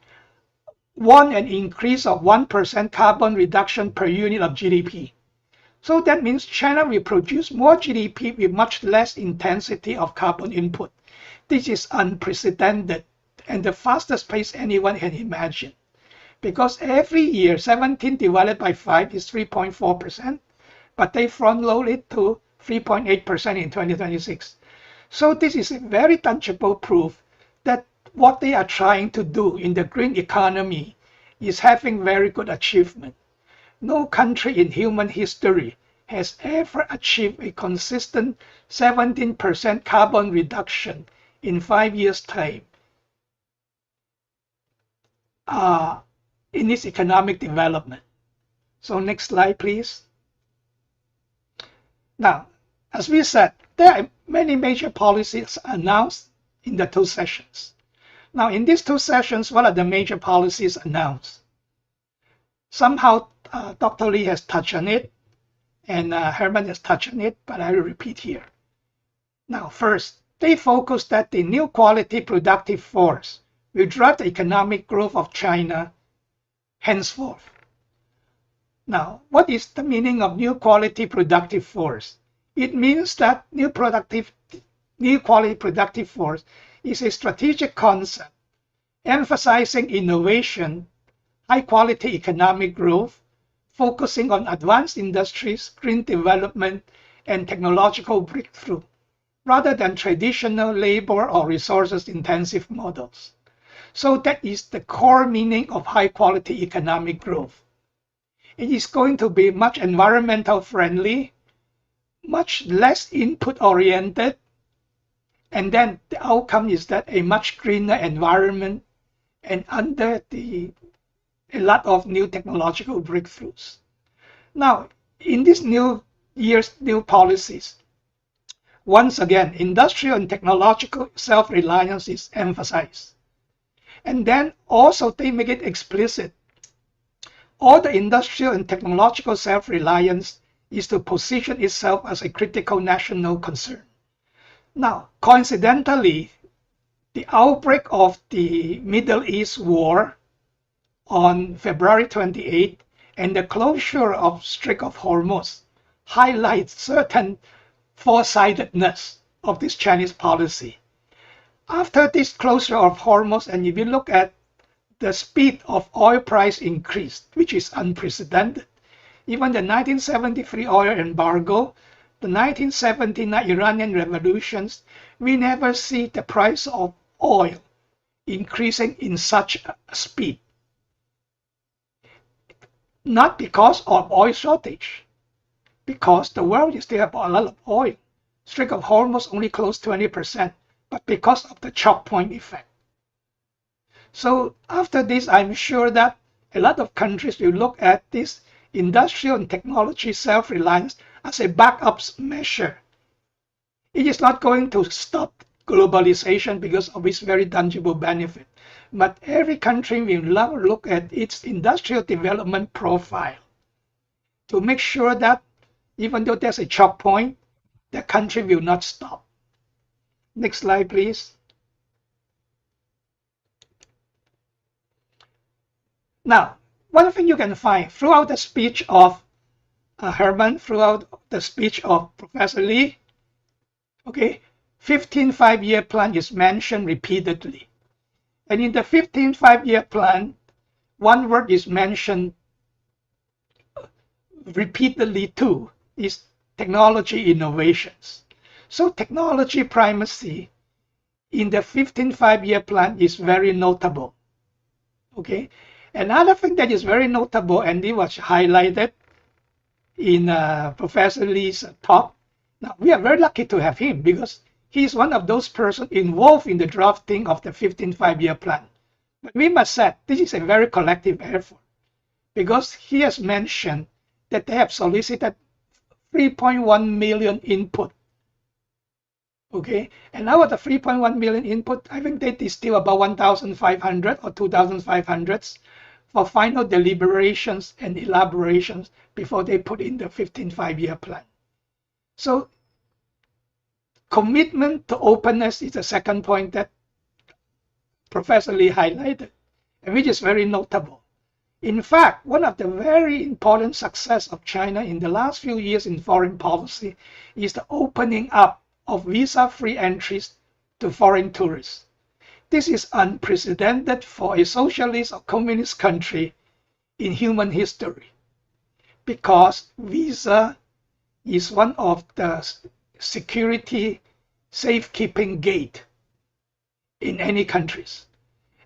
want an increase of 1% carbon reduction per unit of GDP. So that means China will produce more GDP with much less intensity of carbon input. This is unprecedented and the fastest pace anyone can imagine. Because every year, 17 divided by 5 is 3.4%, but they front-load it to 3.8% in 2026. So this is a very tangible proof that what they are trying to do in the green economy is having very good achievement. No country in human history has ever achieved a consistent 17% carbon reduction in 5 years' time in its economic development. So next slide, please. Now, as we said, there are many major policies announced in the two sessions. Now, in these two sessions, what are the major policies announced? Somehow, Dr. Lee has touched on it, and Herman has touched on it, but I will repeat here. Now, first, they focus that the new quality productive force will drive the economic growth of China henceforth. Now, what is the meaning of new quality productive force? It means that new quality productive force is a strategic concept emphasizing innovation, high-quality economic growth, focusing on advanced industries, green development, and technological breakthrough, rather than traditional labor or resources-intensive models. So that is the core meaning of high-quality economic growth. It is going to be much environmental friendly, much less input-oriented, and then the outcome is that a much greener environment and under a lot of new technological breakthroughs. Now, in this new year's new policies, once again, industrial and technological self-reliance is emphasized. And then also they make it explicit. all the industrial and technological self-reliance is to position itself as a critical national concern. Now, coincidentally, the outbreak of the Middle East war on February 28 and the closure of Strait of Hormuz highlights certain foresightedness of this Chinese policy. After this closure of Hormuz, and if you look at the speed of oil price increase, which is unprecedented, even the 1973 oil embargo, the 1979 Iranian revolutions, we never see the price of oil increasing in such a speed. Not because of oil shortage, because the world still have a lot of oil. Strait of Hormuz only closed 20%, but because of the choke point effect. So after this, I'm sure that a lot of countries will look at this industrial and technology self-reliance as a backup measure. It is not going to stop globalization because of its very tangible benefit. But every country will now look at its industrial development profile to make sure that even though there's a choke point, the country will not stop. Next slide, please. Now, one thing you can find throughout the speech of Herman, throughout the speech of Professor Lee, okay, 15 five-year plan is mentioned repeatedly. And in the 15 five-year plan, one word is mentioned repeatedly too, is technology innovations. So technology primacy in the 15 five-year plan is very notable. Okay. Another thing that is very notable, and it was highlighted in Professor Lee's talk. Now, we are very lucky to have him because he is one of those persons involved in the drafting of the 15 five-year plan. But we must say this is a very collective effort because he has mentioned that they have solicited 3.1 million input. Okay, and out of the 3.1 million input, I think they distill about 1,500 or 2,500 for final deliberations and elaborations before they put in the 15 five-year plan. So commitment to openness is the second point that Professor Lee highlighted, and which is very notable. In fact, one of the very important success of China in the last few years in foreign policy is the opening up of visa-free entries to foreign tourists. This is unprecedented for a socialist or communist country in human history because visa is one of the security safekeeping gate in any countries.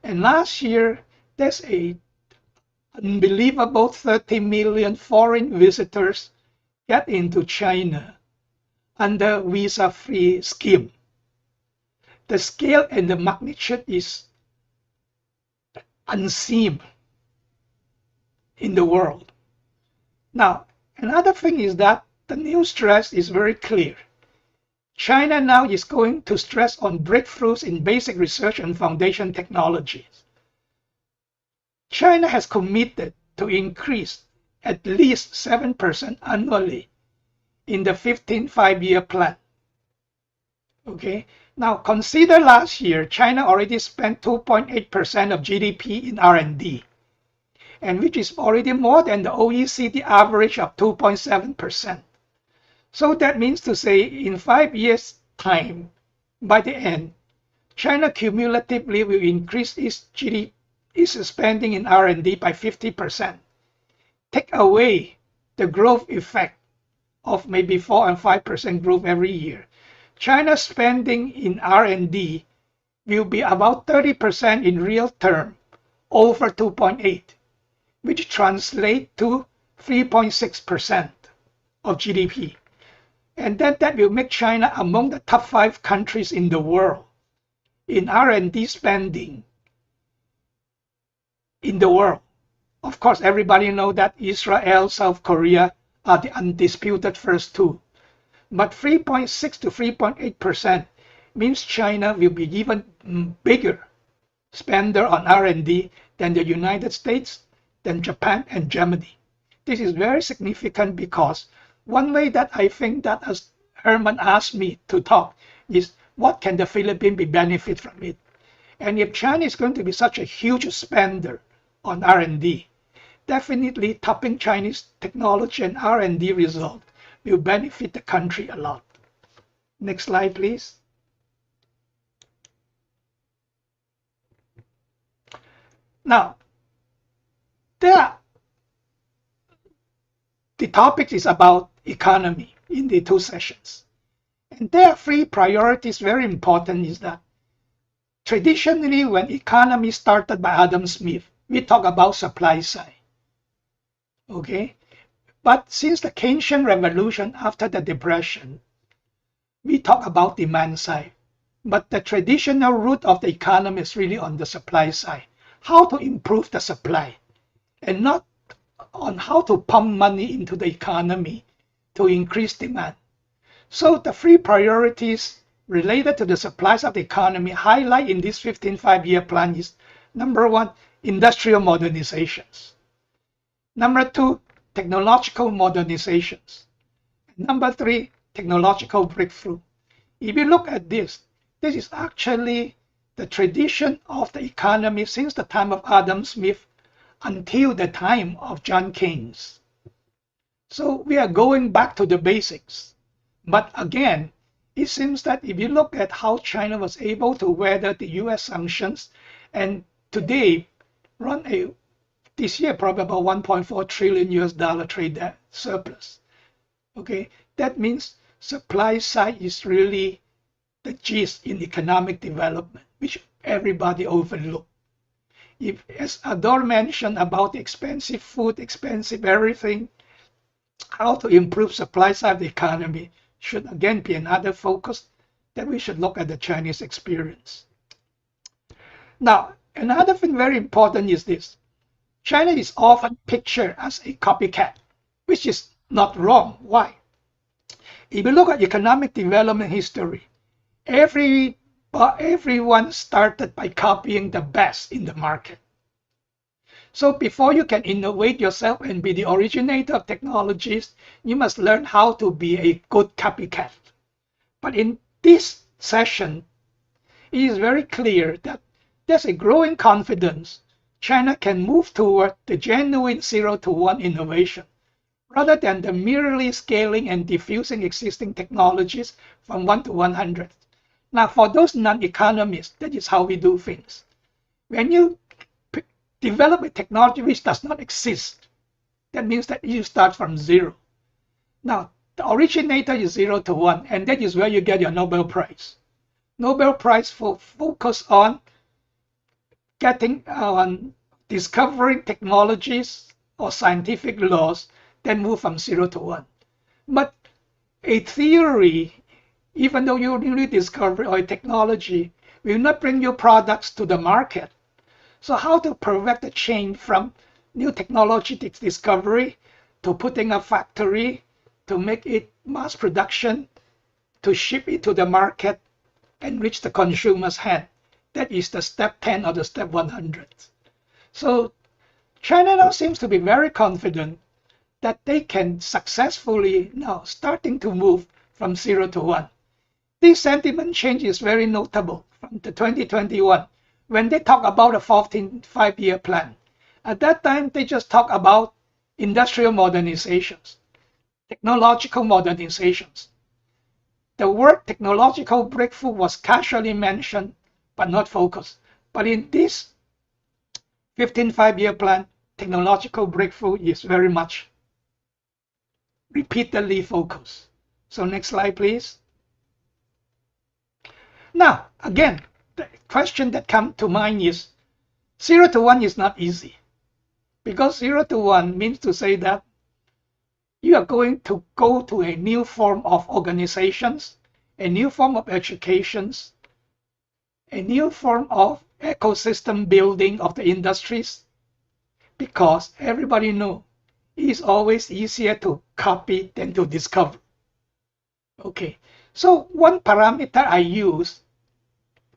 And last year, there's a unbelievable 30 million foreign visitors get into China under visa-free scheme. The scale and the magnitude is unseen in the world. Now, another thing is that the new stress is very clear. China now is going to stress on breakthroughs in basic research and foundation technologies. China has committed to increase at least 7% annually in the 15 five-year plan. Okay, now consider last year, China already spent 2.8% of GDP in R&D, and which is already more than the OECD average of 2.7%. So that means to say in 5 years' time, by the end, China cumulatively will increase its GDP, its spending in R&D by 50%. Take away the growth effect of maybe 4 and 5% growth every year. China's spending in R&D will be about 30% in real term over 2.8, which translates to 3.6% of GDP. And then that will make China among the top 5 countries in the world in R&D spending in the world. Of course, everybody knows that Israel, South Korea are the undisputed first two. But 3.6 to 3.8% means China will be even bigger spender on R&D than the United States, than Japan and Germany. This is very significant because one way that I think that, as Herman asked me to talk, is what can the Philippines benefit from it? And if China is going to be such a huge spender on R&D, definitely tapping Chinese technology and R&D result will benefit the country a lot. Next slide, please. Now, the topic is about economy in the two sessions. And there are three priorities very important is that traditionally when economy started by Adam Smith, we talk about supply side. Okay? But since the Keynesian revolution after the Depression, we talk about demand side. But the traditional root of the economy is really on the supply side. How to improve the supply and not on how to pump money into the economy to increase demand. So the three priorities related to the supplies of the economy highlight in this 15 5-year plan is number one, industrial modernizations. Number two, technological modernizations. Number three, technological breakthrough. If you look at this is actually the tradition of the economy since the time of Adam Smith until the time of John Keynes. So we are going back to the basics. But again, it seems that if you look at how China was able to weather the US sanctions and today run this year probably about 1.4 trillion US dollar trade surplus. Okay, that means supply side is really the gist in economic development, which everybody overlooked. If, as Ador mentioned about the expensive food, expensive everything, how to improve supply side of the economy should again be another focus that we should look at the Chinese experience. Now, another thing very important is this. China is often pictured as a copycat, which is not wrong. Why? If you look at economic development history, everyone started by copying the best in the market. So before you can innovate yourself and be the originator of technologies, you must learn how to be a good copycat. But in this session, it is very clear that there's a growing confidence China can move toward the genuine 0 to 1 innovation, rather than the merely scaling and diffusing existing technologies from 1 to 100. Now, for those non-economists, that is how we do things. When you develop a technology which does not exist, that means that you start from 0. Now, the originator is 0 to 1, and that is where you get your Nobel Prize. Nobel Prize for focus on discovering technologies or scientific laws that move from 0 to 1. But a theory, even though you newly discover or a technology, will not bring you products to the market. So how to prevent the change from new technology discovery to putting a factory, to make it mass production, to ship it to the market and reach the consumer's hand. That is the step 10 or the step 100. So China now seems to be very confident that they can successfully now starting to move from 0 to 1. This sentiment change is very notable from the 2021 when they talk about a 14 5-year plan. At that time, they just talk about industrial modernizations, technological modernizations. The word technological breakthrough was casually mentioned, but not focused. But in this 15 5-year plan, technological breakthrough is very much repeatedly focused. So next slide, please. Now, again, the question that comes to mind is 0 to 1 is not easy, because 0 to 1 means to say that you are going to go to a new form of organizations, a new form of educations, a new form of ecosystem building of the industries, because everybody knows it is always easier to copy than to discover. Okay, so one parameter I use,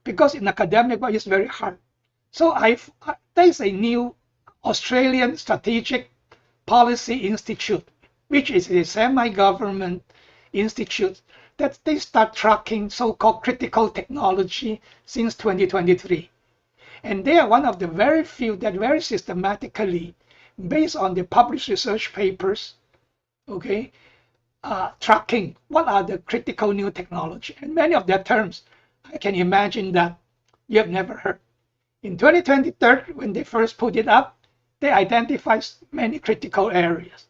because in academic work it's very hard. So there's a new Australian Strategic Policy Institute, which is a semi-government institute that they start tracking so-called critical technology since 2023. And they are one of the very few that very systematically, based on the published research papers, okay, tracking what are the critical new technology. And many of their terms, I can imagine that you have never heard. In 2023, when they first put it up, they identified many critical areas.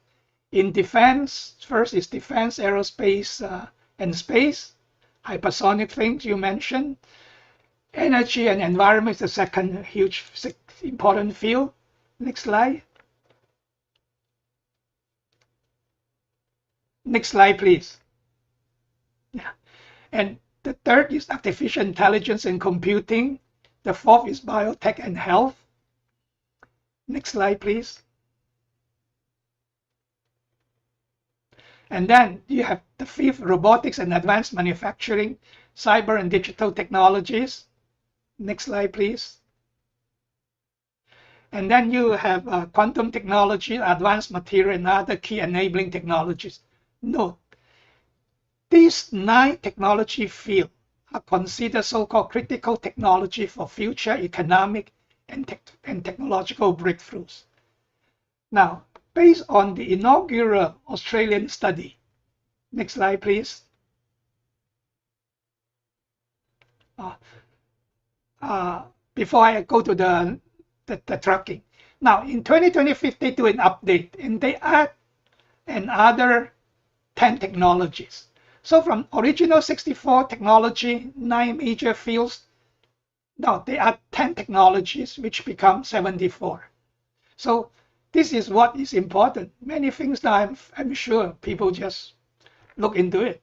In defense, first is defense, aerospace, and space, hypersonic things you mentioned. Energy and environment is the second huge important field. Next slide. Next slide, please. Yeah. And the third is artificial intelligence and computing. The fourth is biotech and health. Next slide, please. And then you have the fifth, robotics and advanced manufacturing, cyber and digital technologies. Next slide, please. And then you have quantum technology, advanced material, and other key enabling technologies. Note, these 9 technology fields are considered so-called critical technology for future economic and technological breakthroughs. Now, based on the inaugural Australian study, next slide, please. Before I go to the tracking. Now, in 2025, they do an update, and they add another 10 technologies. So from original 64 technology, 9 major fields, now they add 10 technologies, which become 74. So this is what is important. Many things that I'm sure people just look into it.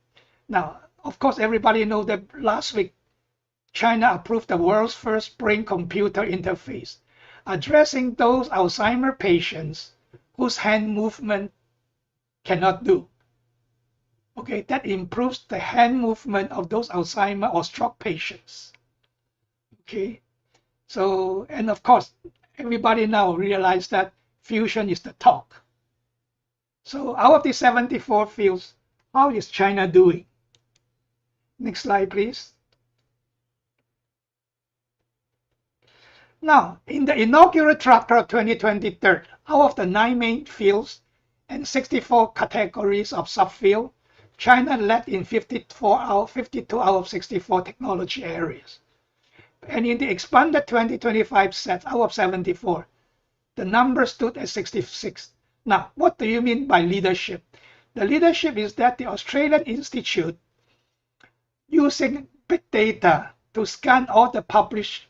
Now, of course, everybody knows that last week, China approved the world's first brain-computer interface, addressing those Alzheimer patients whose hand movement cannot do. Okay, that improves the hand movement of those Alzheimer or stroke patients. Okay, so, and of course, everybody now realizes that fusion is the talk. So out of the 74 fields, how is China doing? Next slide, please. Now, in the inaugural tracker of 2023, out of the 9 main fields and 64 categories of subfield, China led in 52 out of 64 technology areas. And in the expanded 2025 set out of 74, the number stood at 66. Now, what do you mean by leadership? The leadership is that the Australian Institute, using big data to scan all the published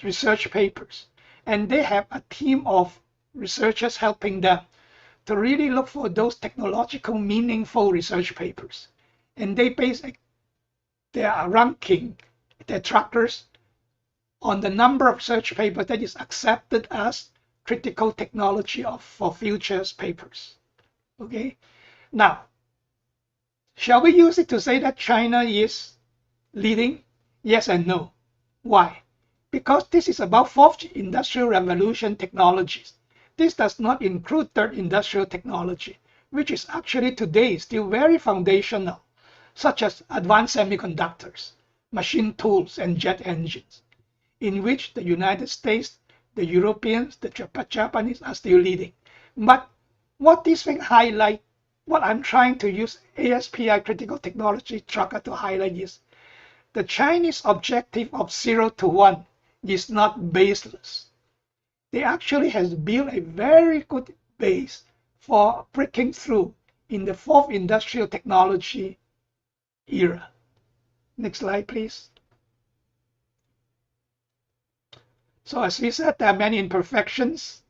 research papers, and they have a team of researchers helping them to really look for those technological meaningful research papers. And they base their ranking, their trackers, on the number of research papers that is accepted as critical technology for future papers. Okay, now, shall we use it to say that China is leading? Yes and no. Why? Because this is about 4th industrial revolution technologies. This does not include 3rd industrial technology, which is actually today still very foundational, such as advanced semiconductors, machine tools, and jet engines, in which the United States, the Europeans, the Japanese are still leading. But what this thing highlight, what I'm trying to use ASPI critical technology tracker to highlight is the Chinese objective of 0 to 1 is not baseless. They actually has built a very good base for breaking through in the 4th industrial technology era. Next slide, please. So as we said, there are many imperfections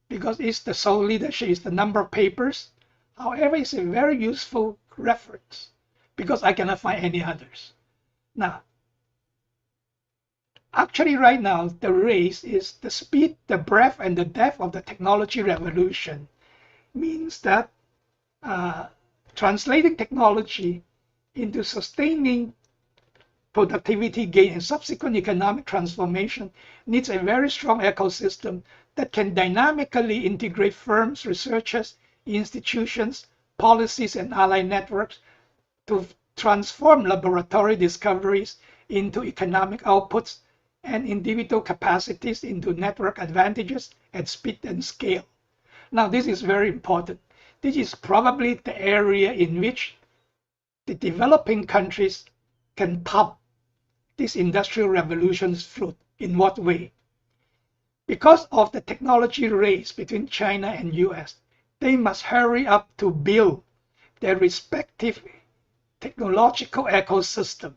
because it's the sole leadership, it's the number of papers. However, it's a very useful reference because I cannot find any others. Now, actually right now, the race is the speed, the breadth, and the depth of the technology revolution means that translating technology into sustaining productivity gain and subsequent economic transformation needs a very strong ecosystem that can dynamically integrate firms, researchers, institutions, policies, and allied networks to transform laboratory discoveries into economic outputs and individual capacities into network advantages at speed and scale. Now, this is very important. This is probably the area in which the developing countries can pump this industrial revolution's fruit. In what way? Because of the technology race between China and US, they must hurry up to build their respective technological ecosystem.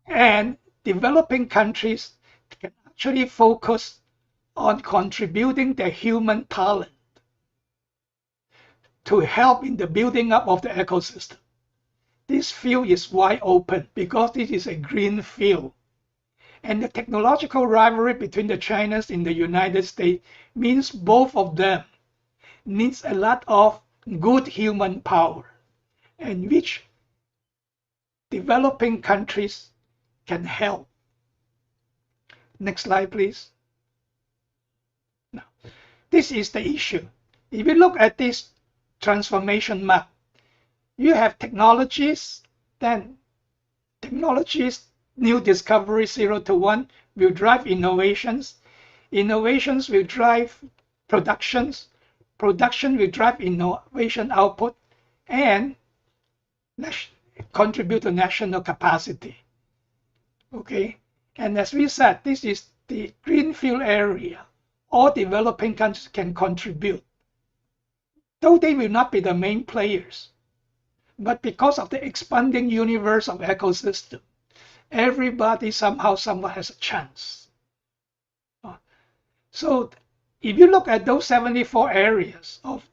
And developing countries can actually focus on contributing their human talent to help in the building up of the ecosystem. This field is wide open because this is a green field. And the technological rivalry between the Chinas and the United States means both of them needs a lot of good human power, and which developing countries can help. Next slide, please. Now, this is the issue. If you look at this transformation map, you have technologies, then technologies, new discovery 0 to 1 will drive innovations. Innovations will drive productions. Production will drive innovation output and contribute to national capacity. Okay, and as we said, this is the greenfield area. All developing countries can contribute, though they will not be the main players. But because of the expanding universe of ecosystem, everybody somehow, somewhat has a chance. So if you look at those 74 areas of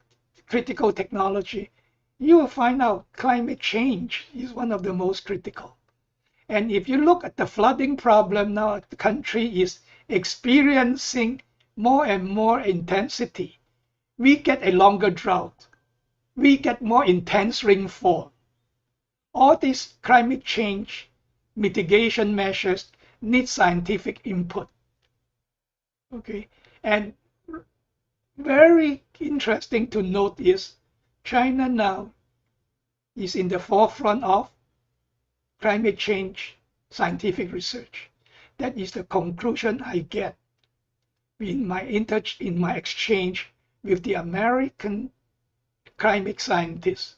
critical technology, you will find out climate change is one of the most critical. And if you look at the flooding problem now, the country is experiencing more and more intensity. We get a longer drought. We get more intense rainfall. All these climate change mitigation measures need scientific input. Okay, and very interesting to note is China now is in the forefront of climate change scientific research. That is the conclusion I get in my exchange with the American climate scientists.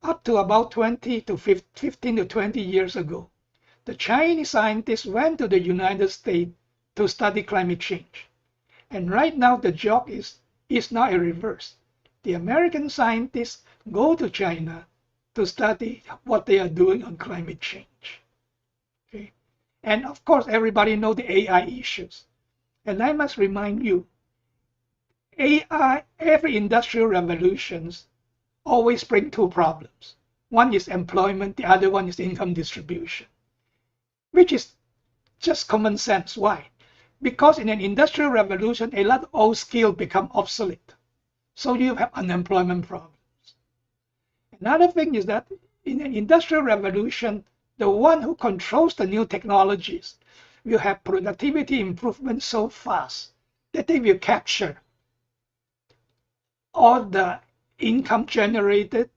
Up to about 15 to 20 years ago, the Chinese scientists went to the United States to study climate change. And right now the job is now a reverse. The American scientists go to China to study what they are doing on climate change. Okay? And of course, everybody knows the AI issues. And I must remind you, AI, every industrial revolutions always bring two problems. One is employment, the other one is income distribution, which is just common sense. Why? Because in an industrial revolution, a lot of old skills become obsolete. So you have unemployment problems. Another thing is that in an industrial revolution, the one who controls the new technologies will have productivity improvement so fast that they will capture all the income generated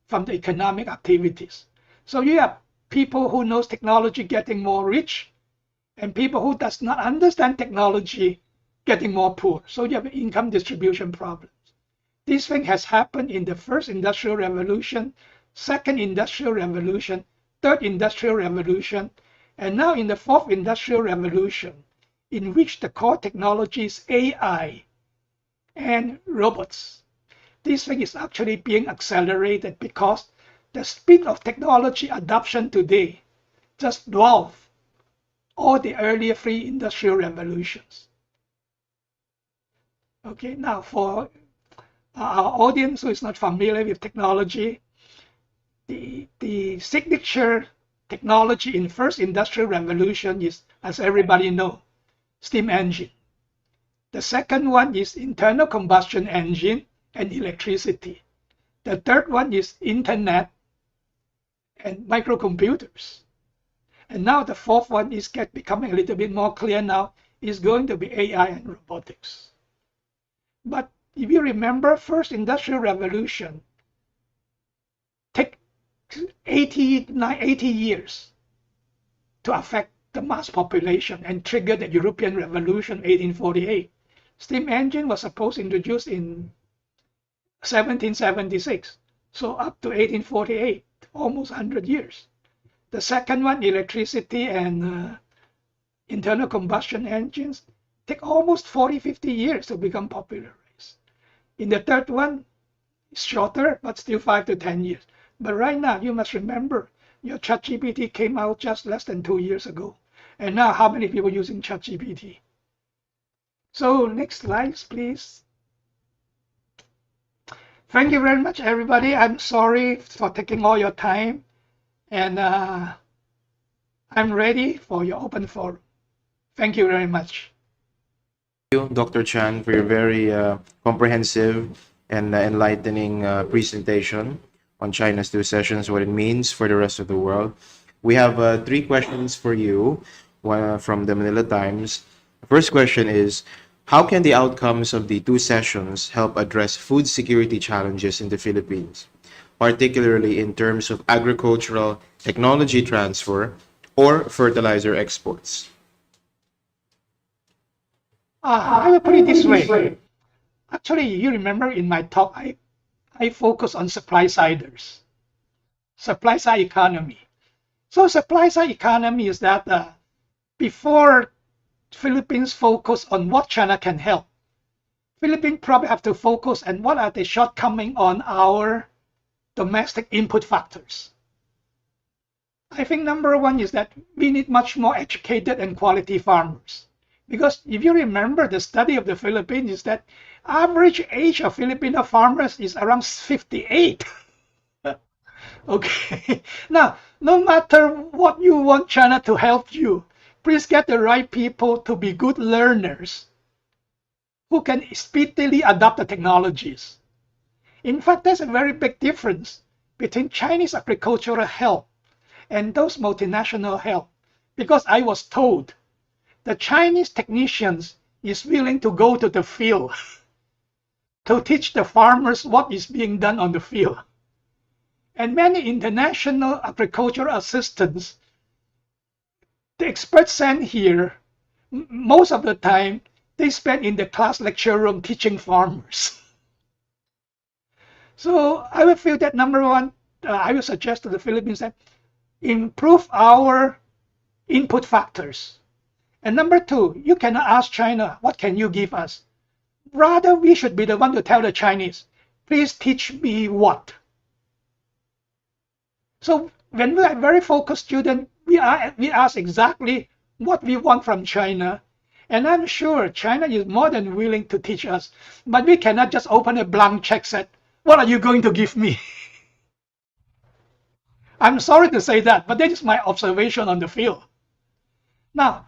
from the economic activities. So you have people who knows technology getting more rich, and people who does not understand technology getting more poor. So you have income distribution problems. This thing has happened in the first industrial revolution, second industrial revolution, third industrial revolution, and now in the fourth industrial revolution, in which the core technology is AI and robots. This thing is actually being accelerated because the speed of technology adoption today just dwarfs all the earlier three industrial revolutions. Okay, now for our audience who is not familiar with technology, the signature technology in first industrial revolution is, as everybody knows, steam engine. The second one is internal combustion engine and electricity. The third one is internet and microcomputers. And now the fourth one is becoming a little bit more clear now, is going to be AI and robotics. But if you remember, first industrial revolution take 80 years to affect the mass population and trigger the European Revolution 1848. Steam engine was supposed to introduced in 1776. So up to 1848, almost 100 years. The second one, electricity and internal combustion engines, take almost 40, 50 years to become popularized. In the third one, it's shorter, but still 5 to 10 years. But right now, you must remember, your ChatGPT came out just less than 2 years ago. And now, how many people using ChatGPT? So next slide, please. Thank you very much, everybody. I'm sorry for taking all your time. And I'm ready for your open forum. Thank you very much. Thank you, Dr. Chan, for your very comprehensive and enlightening presentation on China's two sessions, what it means for the rest of the world. We have 3 questions for you from the Manila Times. The first question is, how can the outcomes of the 2 sessions help address food security challenges in the Philippines, particularly in terms of agricultural technology transfer or fertilizer exports? I will put it this way. Actually, you remember in my talk, I focus on supply-siders, supply-side economy. So supply-side economy is that before Philippines focus on what China can help, Philippines probably have to focus on what are the shortcomings on our domestic input factors. I think number one is that we need much more educated and quality farmers. Because if you remember, the study of the Philippines is that average age of Filipino farmers is around 58. Okay. Now, no matter what you want China to help you, please get the right people to be good learners who can speedily adopt the technologies. In fact, there's a very big difference between Chinese agricultural help and those multinational help, because I was told the Chinese technicians is willing to go to the field to teach the farmers what is being done on the field. And many international agricultural assistants, the experts sent here, most of the time, they spend in the class lecture room teaching farmers. So I would feel that number one, I would suggest to the Philippines that improve our input factors. And number two, you cannot ask China, what can you give us? Rather, we should be the one to tell the Chinese, please teach me what. So when we are very focused students, we ask exactly what we want from China. And I'm sure China is more than willing to teach us. But we cannot just open a blank check set. What are you going to give me? I'm sorry to say that, but that is my observation on the field. Now,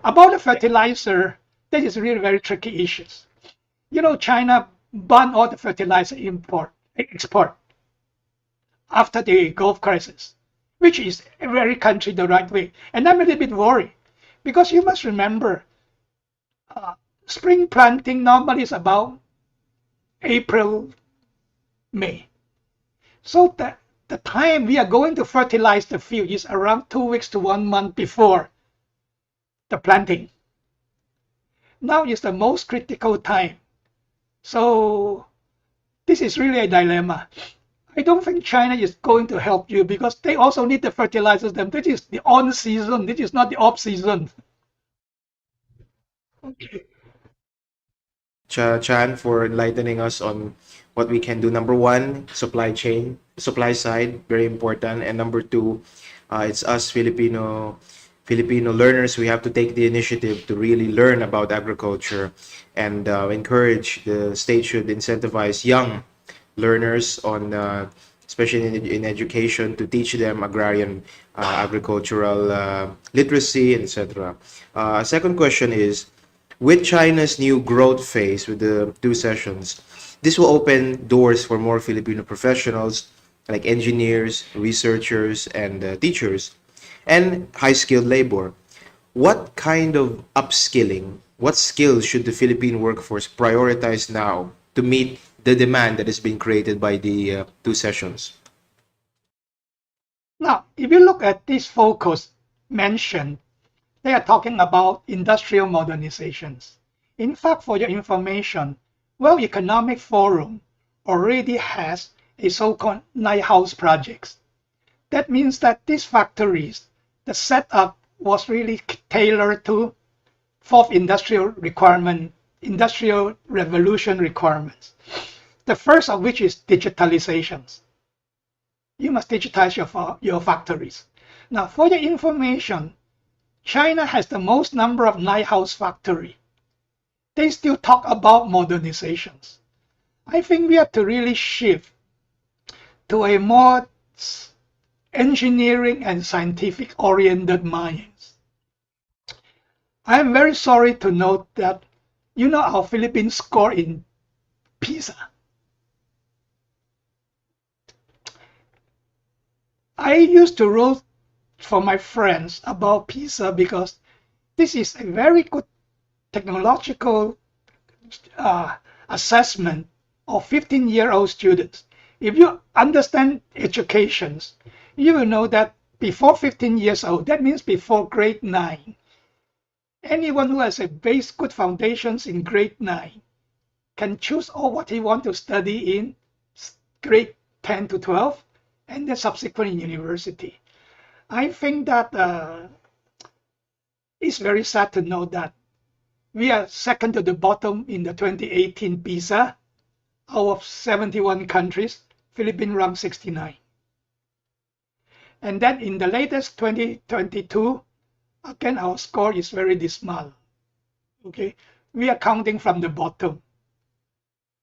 about the fertilizer, that is really very tricky issues. You know, China banned all the fertilizer export after the Gulf crisis, which is a very country the right way. And I'm a little bit worried because you must remember, spring planting normally is about April, May. So the time we are going to fertilize the field is around 2 weeks to 1 month before the planting. Now is the most critical time. So this is really a dilemma. I don't think China is going to help you because they also need the fertilizers. This is the on season. This is not the off season. Okay. Chan, for enlightening us on what we can do. Number one, supply chain, supply side, very important. And number two, it's us Filipino learners. We have to take the initiative to really learn about agriculture and encourage the state should incentivize young learners on, especially in education, to teach them agrarian, agricultural literacy, etc. Second question is, with China's new growth phase with the 2 sessions, this will open doors for more Filipino professionals like engineers, researchers, and teachers, and high-skilled labor. What kind of upskilling, what skills should the Philippine workforce prioritize now to meet the demand that is being created by the two sessions? Now, if you look at this focus mentioned, they are talking about industrial modernizations. In fact, for your information, World Economic Forum already has a so-called Lighthouse projects. That means that these factories, the setup was really tailored to fourth industrial revolution requirements. The first of which is digitalizations. You must digitize your factories. Now, for your information, China has the most number of Lighthouse factory. They still talk about modernizations. I think we have to really shift to a more engineering and scientific oriented minds. I am very sorry to note that our Philippines score in PISA. I used to write for my friends about PISA because this is a very good technological assessment of 15-year-old students. If you understand educations, you will know that before 15 years old, that means before grade 9, anyone who has a base good foundations in grade 9 can choose all what he wants to study in grade 10 to 12 and then subsequently in university. I think that it's very sad to know that we are second to the bottom in the 2018 PISA. Out of 71 countries, Philippines ranked 69. And then in the latest 2022, again, our score is very dismal. Okay, we are counting from the bottom.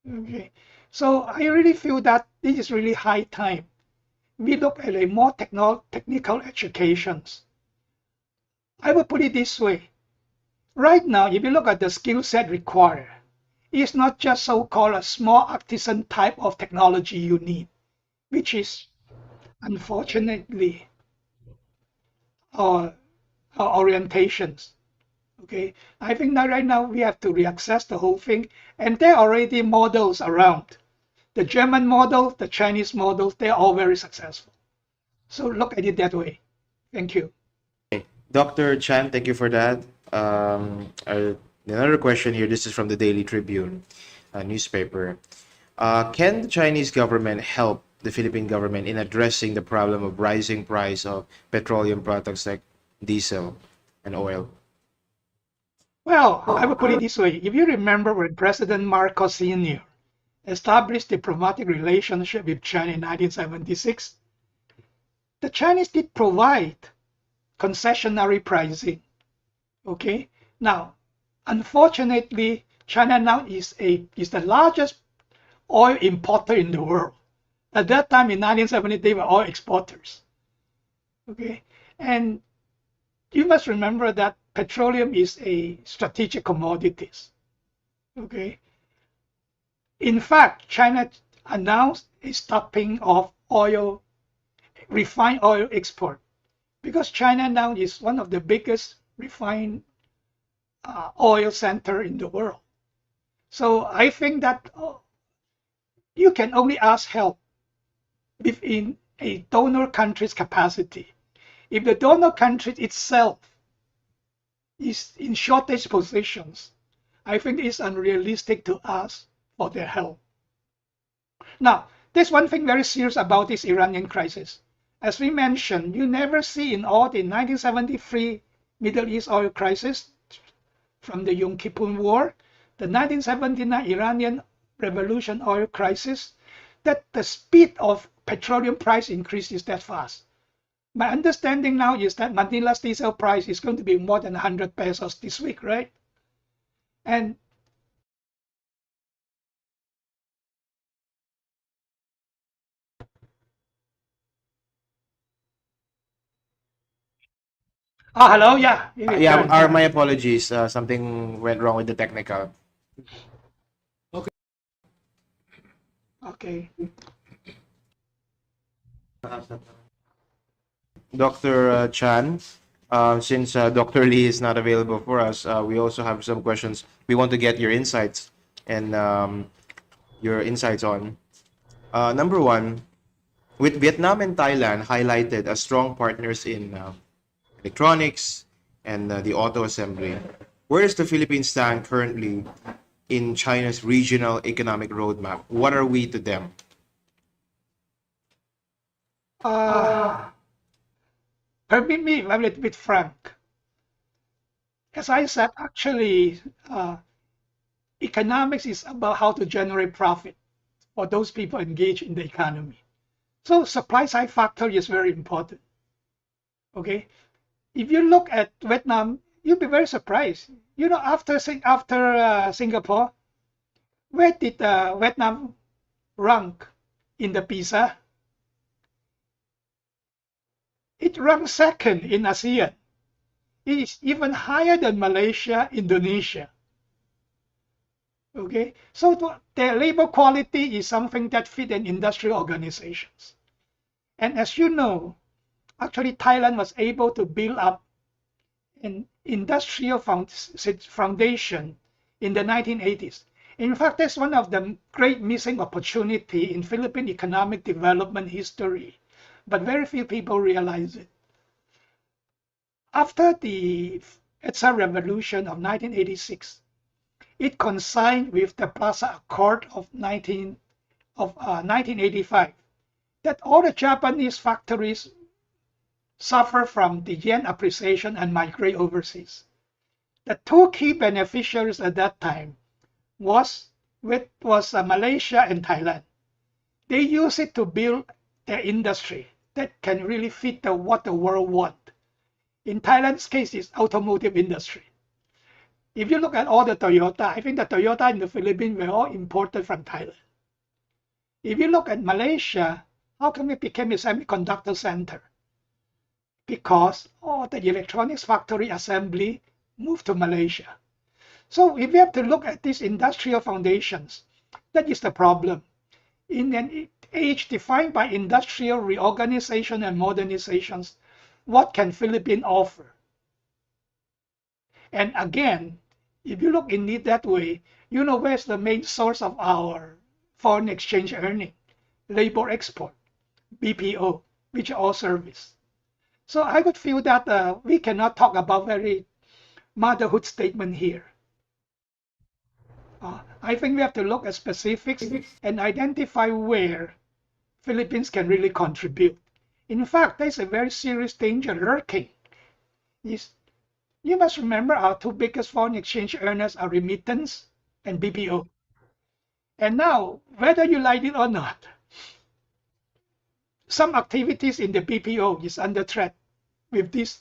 Okay, so I really feel that this is really high time we look at a more technical educations. I will put it this way. Right now, if you look at the skill set required, it's not just so-called a small artisan type of technology you need, which is unfortunately our orientations. Okay, I think that right now we have to reassess the whole thing, and there are already models around. The German model, the Chinese model, they're all very successful. So look at it that way. Thank you. Dr. Chan, thank you for that. Another question here, this is from the Daily Tribune newspaper. Can the Chinese government help the Philippine government in addressing the problem of rising price of petroleum products like diesel and oil? Well, I would put it this way. If you remember when President Marcos Sr. established diplomatic relationship with China in 1976, the Chinese did provide concessionary pricing. Okay, now, unfortunately, China now is the largest oil importer in the world. At that time in 1970, they were oil exporters. Okay, and you must remember that petroleum is a strategic commodity. Okay, in fact, China announced a stopping of refined oil export, because China now is one of the biggest refined oil center in the world. So I think that you can only ask help within a donor country's capacity. If the donor country itself is in shortage positions, I think it's unrealistic to ask for their help. Now, there's one thing very serious about this Iranian crisis. As we mentioned, you never see in all the 1973 Middle East oil crisis, from the Yom Kippur War, the 1979 Iranian Revolution oil crisis, that the speed of petroleum price increase is that fast. My understanding now is that Manila's diesel price is going to be more than 100 pesos this week, right? And hello, yeah. My apologies. Something went wrong with the technical. Okay. Dr. Chan, since Dr. Lee is not available for us, we also have some questions. We want to get your insights and your insights on. Number one, with Vietnam and Thailand highlighted as strong partners in electronics and the auto assembly, where does the Philippines stand currently in China's regional economic roadmap? What are we to them? Permit me a little bit frank. As I said, actually, economics is about how to generate profit for those people engaged in the economy. So supply side factor is very important. Okay, if you look at Vietnam, you'll be very surprised. You know, after Singapore, where did Vietnam rank in the PISA? It ranks second in ASEAN. It is even higher than Malaysia, Indonesia. Okay, so their labor quality is something that fit in industrial organizations. And as you know, actually Thailand was able to build up an industrial foundation in the 1980s. In fact, that's one of the great missing opportunity in Philippine economic development history, but very few people realize it. After the ETSA revolution of 1986, it coincided with the Plaza Accord of 1985, that all the Japanese factories suffer from the yen appreciation and migrate overseas. The two key beneficiaries at that time was Malaysia and Thailand. They use it to build their industry that can really fit what the world wants. In Thailand's case, it's automotive industry. If you look at all the Toyota, I think the Toyota in the Philippines were all imported from Thailand. If you look at Malaysia, how come it became a semiconductor center? Because all the electronics factory assembly moved to Malaysia. So if we have to look at these industrial foundations, that is the problem. In an age defined by industrial reorganization and modernizations, what can Philippines offer? And again, if you look in it that way, you know where's the main source of our foreign exchange earning? Labor export, BPO, which are all service. So I would feel that we cannot talk about very motherhood statement here. I think we have to look at specifics and identify where Philippines can really contribute. In fact, there's a very serious danger lurking. You must remember our two biggest foreign exchange earners are remittance and BPO. And now, whether you like it or not, some activities in the BPO is under threat with these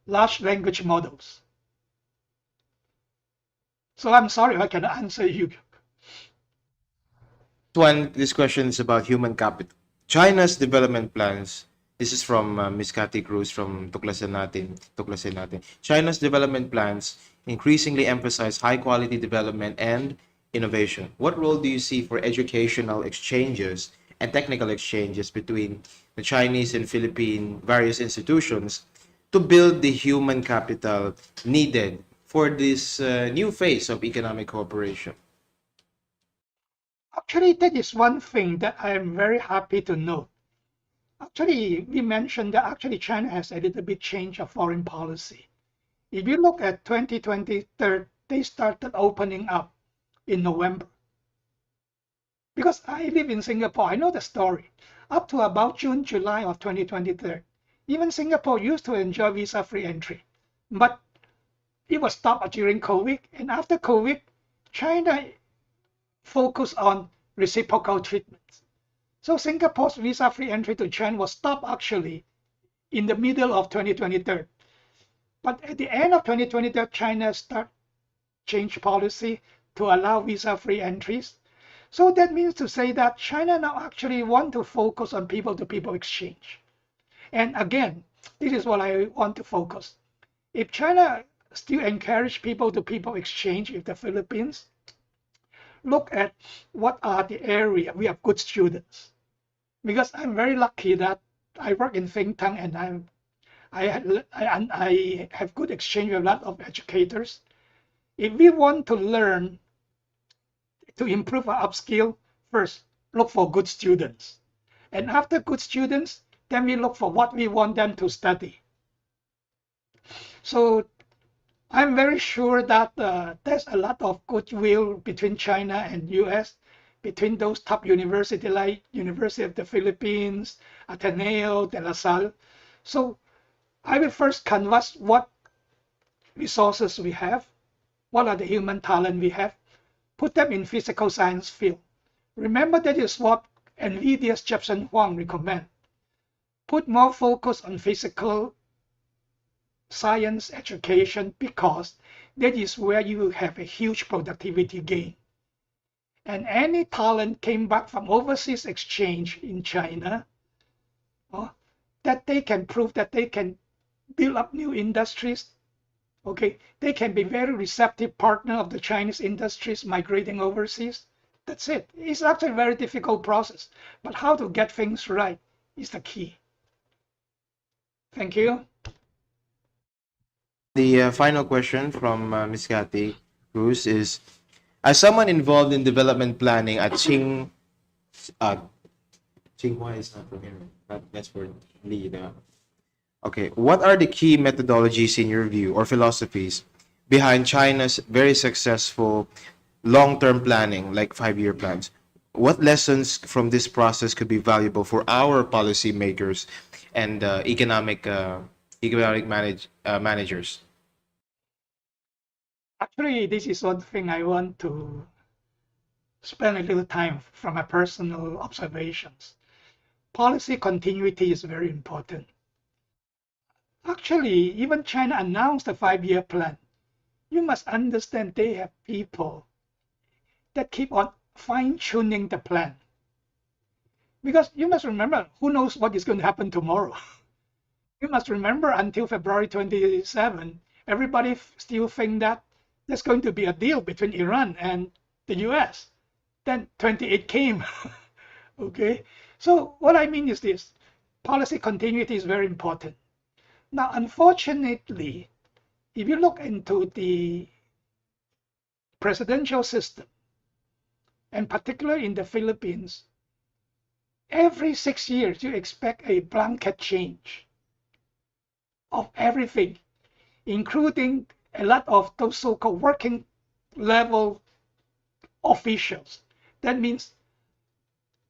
large language models. So I'm sorry I cannot answer you. This question is about human capital. China's development plans. This is from Ms. Cathy Cruz from Tuklasin Natin. China's development plans increasingly emphasize high-quality development and innovation. What role do you see for educational exchanges and technical exchanges between the Chinese and Philippine various institutions to build the human capital needed for this new phase of economic cooperation? Actually, that is one thing that I am very happy to note. Actually, we mentioned that actually China has a little bit change of foreign policy. If you look at 2023, they started opening up in November. Because I live in Singapore, I know the story. Up to about June, July of 2023, even Singapore used to enjoy visa-free entry. But it was stopped during COVID. And after COVID, China focused on reciprocal treatments. So Singapore's visa-free entry to China was stopped actually in the middle of 2023. But at the end of 2023, China started change policy to allow visa-free entries. So that means to say that China now actually want to focus on people-to-people exchange. And again, this is what I want to focus. If China still encourage people-to-people exchange with the Philippines, look at what are the area we have good students. because I'm very lucky that I work in think tank and I have good exchange with a lot of educators. If we want to learn to improve our upskill, first look for good students. And after good students, then we look for what we want them to study. So I'm very sure that there's a lot of goodwill between China and US, between those top universities like University of the Philippines, Ateneo, De La Salle. So I will first canvass what resources we have, what are the human talent we have, put them in physical science field. Remember, that is what NVIDIA's Jefferson Huang recommend. Put more focus on physical science education because that is where you will have a huge productivity gain. And any talent came back from overseas exchange in China, that they can prove that they can build up new industries. Okay, they can be very receptive partner of the Chinese industries migrating overseas. That's it. It's actually a very difficult process, but how to get things right is the key. Thank you. The final question from Ms. Cathy Cruz is, as someone involved in development planning at Tsinghua is not from here. That's for lead. Okay, what are the key methodologies in your view or philosophies behind China's very successful long-term planning, like 5-year plans? What lessons from this process could be valuable for our policymakers and economic managers? Actually, this is one thing I want to spend a little time from my personal observations. Policy continuity is very important. Actually, even China announced a 5-year plan. You must understand they have people that keep on fine-tuning the plan. Because you must remember, who knows what is going to happen tomorrow? You must remember until February 27, everybody still think that there's going to be a deal between Iran and the US. Then 28 came. Okay, so what I mean is this: policy continuity is very important. Now, unfortunately, if you look into the presidential system, and particularly in the Philippines, every 6 years you expect a blanket change of everything, including a lot of those so-called working level officials. That means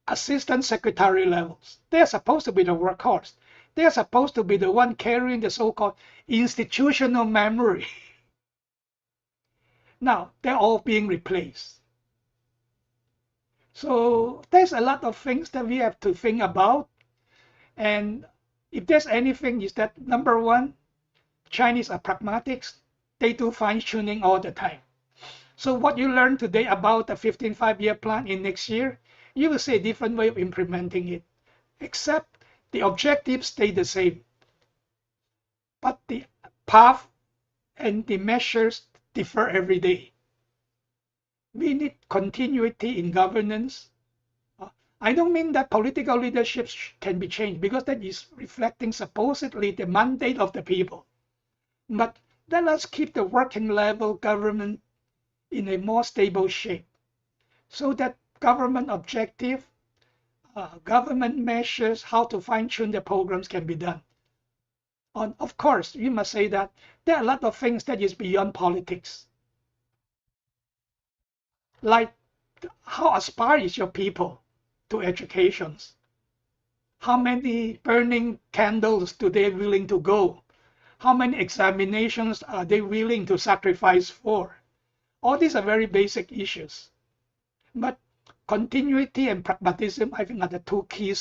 assistant secretary levels. They're supposed to be the workhorse. They're supposed to be the one carrying the so-called institutional memory. Now, they're all being replaced. So there's a lot of things that we have to think about. And if there's anything, is that number one, Chinese are pragmatics. They do fine-tuning all the time. So what you learn today about the 15 5-year plan in next year, you will see a different way of implementing it, except the objectives stay the same. But the path and the measures differ every day. We need continuity in governance. I don't mean that political leadership can be changed, because that is reflecting supposedly the mandate of the people. But let us keep the working level government in a more stable shape, so that government objective, government measures, how to fine-tune the programs can be done. Of course, we must say that there are a lot of things that is beyond politics. Like, how aspire is your people to educations? How many burning candles do they willing to go? How many examinations are they willing to sacrifice for? All these are very basic issues. But continuity and pragmatism, I think, are the two key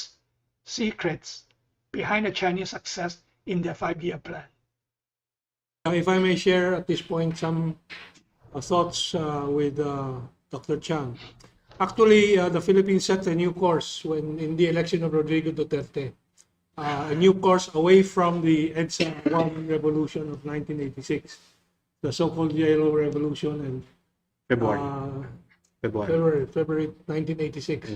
secrets behind the Chinese success in their 5-year plan. If I may share at this point some thoughts with Dr. Chang. Actually, the Philippines set a new course when in the election of Rodrigo Duterte, a new course away from the EDSA 1 revolution of 1986, the so-called Yellow Revolution, and February 1986.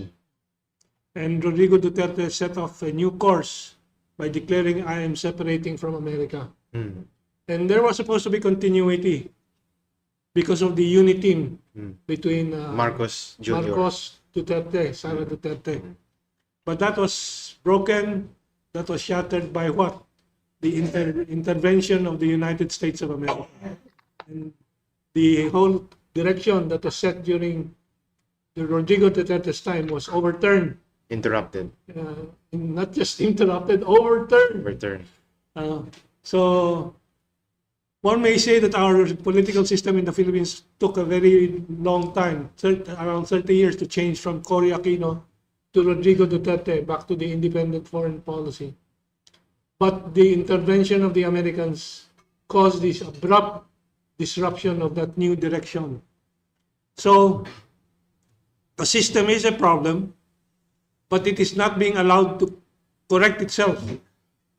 And Rodrigo Duterte set off a new course by declaring, I am separating from America. And there was supposed to be continuity because of the unity between Marcos Jr. Marcos Duterte, Sara Duterte. But that was broken, that was shattered by what? The intervention of the United States of America. And the whole direction that was set during the Rodrigo Duterte's time was overturned. Interrupted. Not just interrupted, overturned. Return. So one may say that our political system in the Philippines took a very long time, around 30 years, to change from Cory Aquino to Rodrigo Duterte back to the independent foreign policy. But the intervention of the Americans caused this abrupt disruption of that new direction. So the system is a problem, but it is not being allowed to correct itself,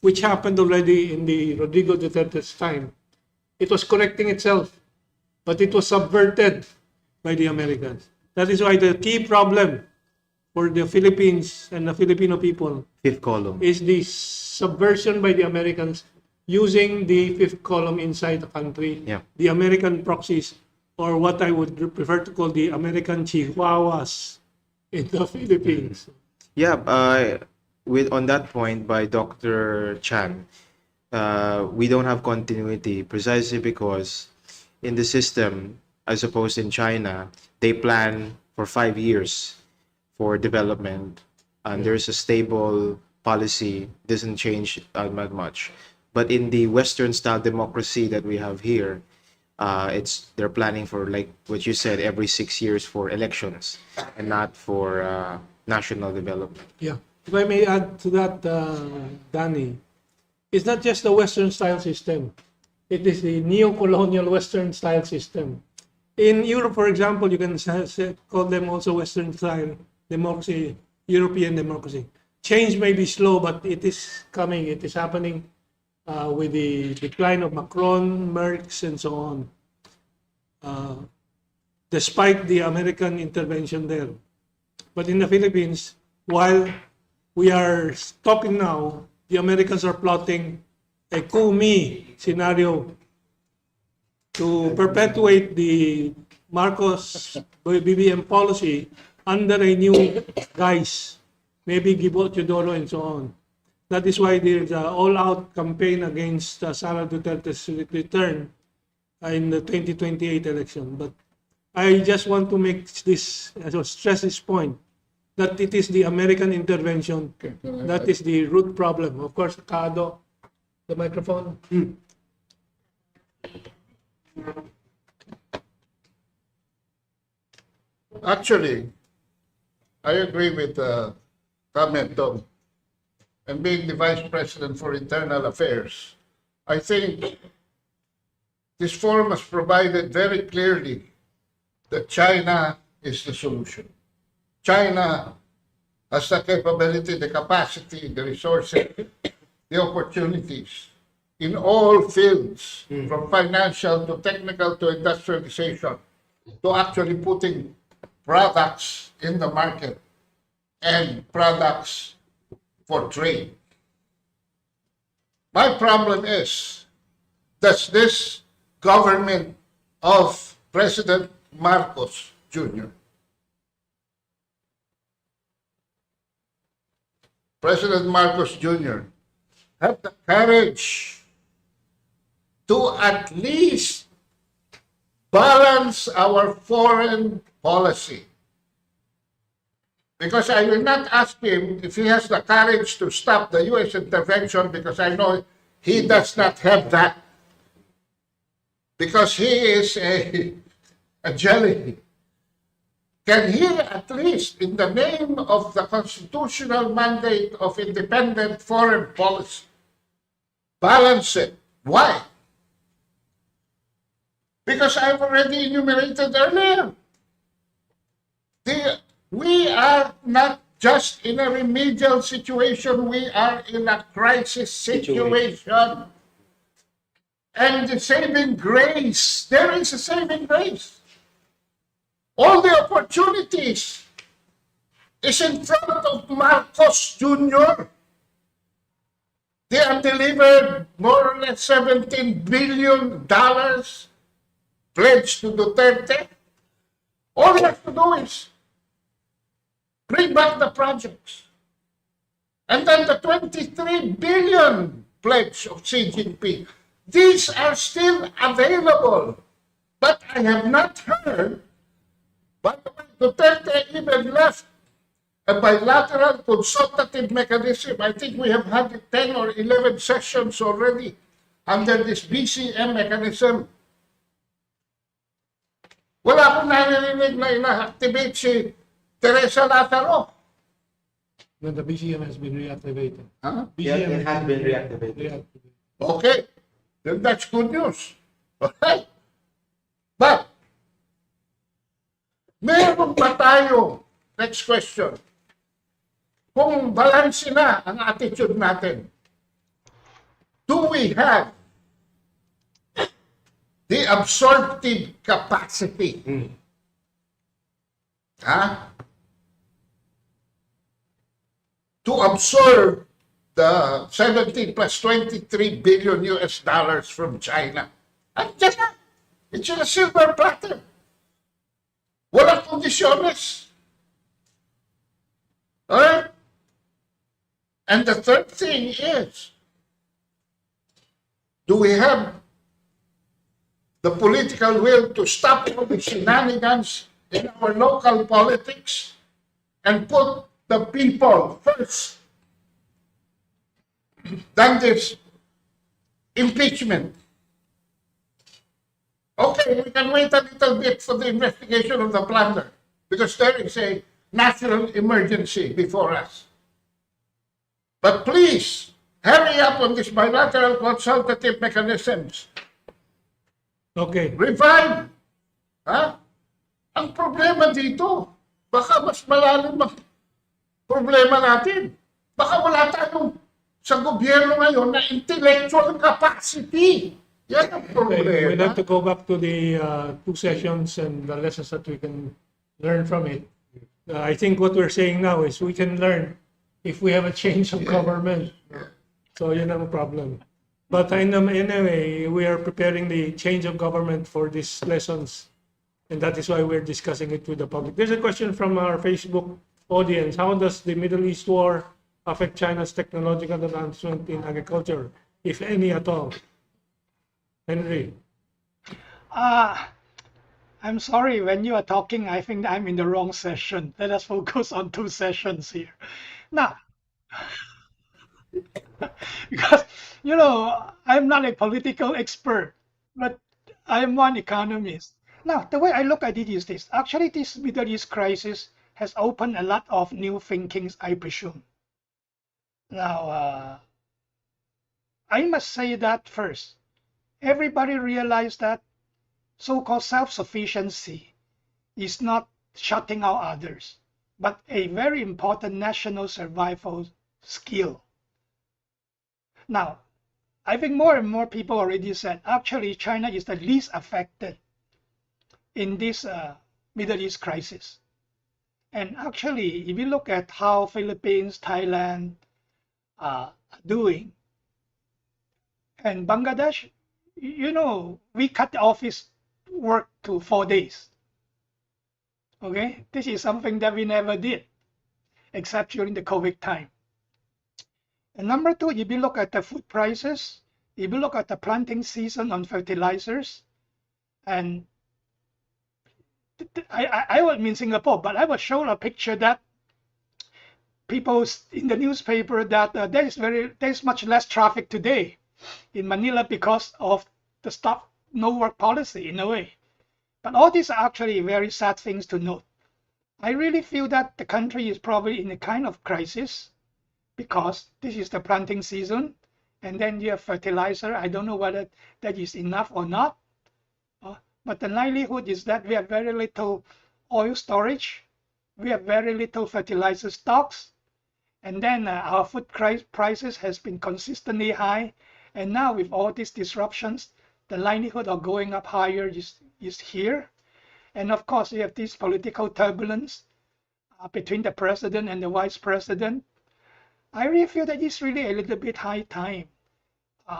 which happened already in the Rodrigo Duterte's time. It was correcting itself, but it was subverted by the Americans. That is why the key problem for the Philippines and the Filipino people Fifth column. is the subversion by the Americans using the fifth column inside the country, the American proxies, or what I would prefer to call the American chihuahuas in the Philippines. Yeah, on that point by Dr. Chan, we don't have continuity precisely because in the system, as opposed in China, they plan for 5 years for development, and there's a stable policy, doesn't change that much. But in the Western style democracy that we have here, they're planning for, like what you said, every 6 years for elections and not for national development. Yeah. If I may add to that, Danny, it's not just the Western style system. It is the neo-colonial Western style system. In Europe, for example, you can call them also Western style democracy, European democracy. Change may be slow, but it is coming. It is happening with the decline of Macron, Merckx, and so on, despite the American intervention there. But in the Philippines, while we are stopping now, the Americans are plotting a coup-me scenario to perpetuate the Marcos BBM policy under a new guise, maybe Gibo Teodoro and so on. That is why there's an all-out campaign against Sara Duterte's return in the 2028 election. But I just want to make this, stress this point, that it is the American intervention that is the root problem. Of course, Kado, the microphone. Actually, I agree with the comment of, and being the Vice President for Internal Affairs, I think this forum has provided very clearly that China is the solution. China has the capability, the capacity, the resources, the opportunities in all fields, from financial to technical to industrialization, to actually putting products in the market and products for trade. My problem is, does this government of President Marcos Jr. President Marcos Jr. have the courage to at least balance our foreign policy? Because I will not ask him if he has the courage to stop the U.S. intervention, because I know he does not have that. Because he is a jelly. Can he at least, in the name of the constitutional mandate of independent foreign policy, balance it? Why? Because I've already enumerated earlier. We are not just in a remedial situation, we are in a crisis situation. And the saving grace, there is a saving grace. All the opportunities is in front of Marcos Jr. They have delivered more or less $17 billion pledged to Duterte. All he has to do is bring back the projects. And then the 23 billion pledge of Xi Jinping. These are still available. But I have not heard, by the way, Duterte even left a bilateral consultative mechanism. I think we have had 10 or 11 sessions already under this BCM mechanism. Wala akong narinig na ina-activate si Teresa Lazaro. No, the BCM has been reactivated. Huh? BCM it has been reactivated. Okay, then that's good news. Alright? But, meron ba tayo, next question, kung balanse na ang attitude natin, do we have the absorptive capacity? To absorb the 17 plus 23 billion US dollars from China. And just it's in a silver platter. Walang kondisyones. Alright? And the third thing is, do we have the political will to stop all the shenanigans in our local politics and put the people first than this impeachment? Okay, we can wait a little bit for the investigation of the plunder because there is a national emergency before us. But please, hurry up on these bilateral consultative mechanisms. Okay. Revive. Ha? Ang problema dito, baka mas malalim ang problema natin. Baka wala tayong sa gobyerno ngayon na intellectual capacity. Yan ang problema. Okay, we'd have to go back to the two sessions and the lessons that we can learn from it. I think what we're saying now is we can learn if we have a change of government. So yun ang problem. But anyway, we are preparing the change of government for these lessons. And that is why we're discussing it with the public. There's a question from our Facebook audience. How does the Middle East war affect China's technological advancement in agriculture, if any at all? Henry. I'm sorry, when you are talking, I think I'm in the wrong session. Let us focus on two sessions here. Now, because, you know, I'm not a political expert, but I'm one economist. Now, the way I look at it is this. Actually, this Middle East crisis has opened a lot of new thinkings, I presume. Now, I must say that first. Everybody realized that so-called self-sufficiency is not shutting out others, but a very important national survival skill. Now, I think more and more people already said, actually, China is the least affected in this Middle East crisis. And actually, if you look at how Philippines, Thailand are doing, and Bangladesh, you know, we cut the office work to 4 days. Okay, this is something that we never did, except during the COVID time. And number two, if you look at the food prices, if you look at the planting season on fertilizers, and I was in Singapore, but I was shown a picture that people in the newspaper that there's much less traffic today in Manila because of the stop no work policy in a way. But all these are actually very sad things to note. I really feel that the country is probably in a kind of crisis because this is the planting season and then you have fertilizer. I don't know whether that is enough or not. But the likelihood is that we have very little oil storage. We have very little fertilizer stocks. And then our food prices has been consistently high. And now with all these disruptions, the likelihood of going up higher is here. And of course, we have this political turbulence. between the president and the vice president, I really feel that it's really a little bit high time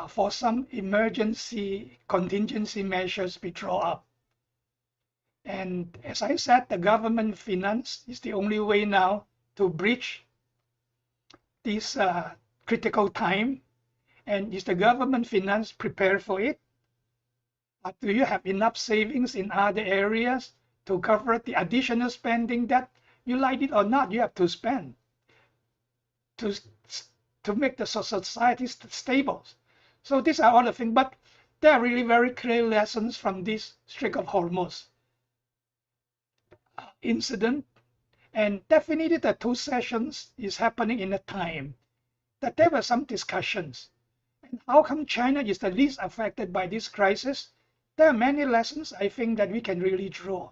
for some emergency contingency measures be drawn up. And as I said, the government finance is the only way now to bridge this critical time. And is the government finance prepared for it? Do you have enough savings in other areas to cover the additional spending that you like it or not, you have to spend to make the society stable? So these are all the things, but there are really very clear lessons from this Strait of Hormuz incident. And definitely the two sessions is happening in a time that there were some discussions. And how come China is the least affected by this crisis? There are many lessons I think that we can really draw.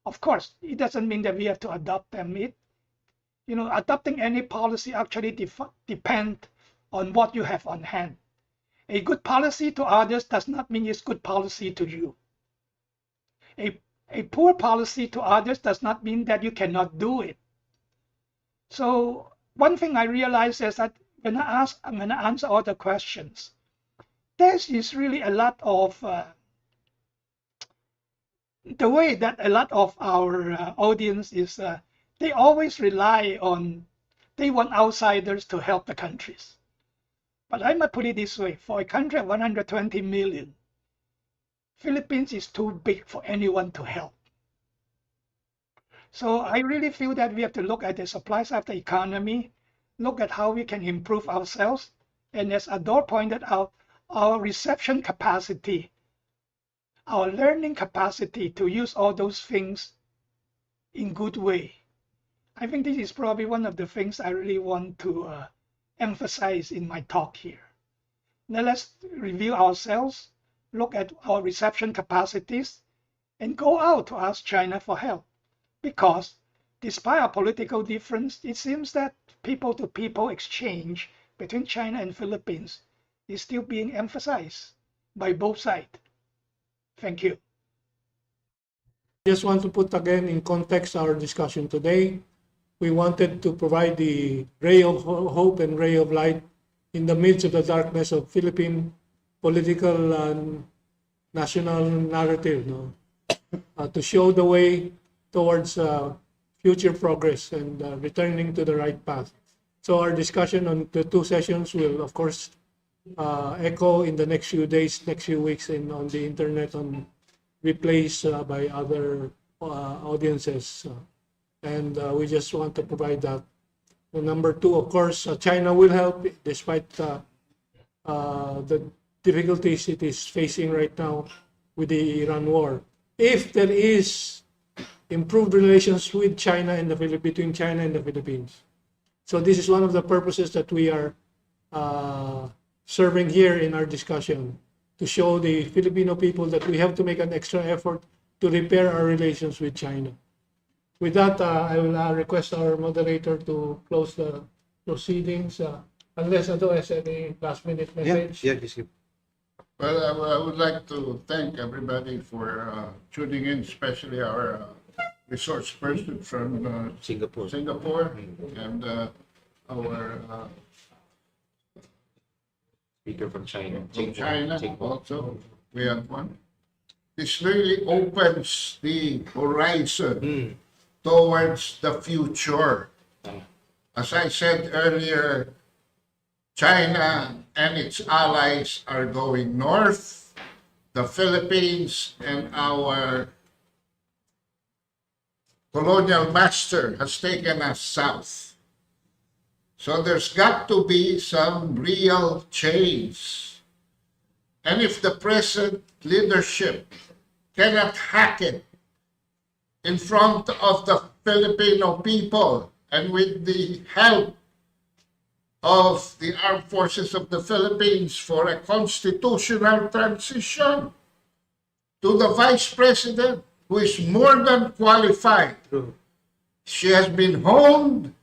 Of course, it doesn't mean that we have to adopt them. Adopting any policy actually depends on what you have on hand. A good policy to others does not mean it's good policy to you. A poor policy to others does not mean that you cannot do it. So one thing I realized is that when I answer all the questions, there is really a lot of the way that a lot of our audience is, they always rely on, they want outsiders to help the countries. But I might put it this way, for a country of 120 million, Philippines is too big for anyone to help. So I really feel that we have to look at the supply side of the economy, look at how we can improve ourselves, and as Ador pointed out, our reception capacity, our learning capacity to use all those things in good way. I think this is probably one of the things I really want to emphasize in my talk here. Now let's review ourselves, look at our reception capacities, and go out to ask China for help. Because despite our political difference, it seems that people-to-people exchange between China and Philippines is still being emphasized by both sides. Thank you. Just want to put again in context our discussion today. We wanted to provide the ray of hope and ray of light in the midst of the darkness of Philippine political and national narrative, to show the way towards future progress and returning to the right path. So our discussion on the two sessions will, of course, echo in the next few days, next few weeks, and on the internet, on replays by other audiences. And we just want to provide that. And number two, of course, China will help despite the difficulties it is facing right now with the Iran war. If there is improved relations with China and between China and the Philippines. So this is one of the purposes that we are serving here in our discussion, to show the Filipino people that we have to make an extra effort to repair our relations with China. With that, I will request our moderator to close the proceedings, unless Ado has any last-minute message. Yeah, just Well, I would like to thank everybody for tuning in, especially our resource person from Singapore, and our speaker from China. also. We have one. This really opens the horizon towards the future. As I said earlier, China and its allies are going north. The Philippines and our colonial master has taken us south. So there's got to be some real change. And if the present leadership cannot hack it in front of the Filipino people and with the help of the armed forces of the Philippines for a constitutional transition to the vice president, who is more than qualified. She has been honed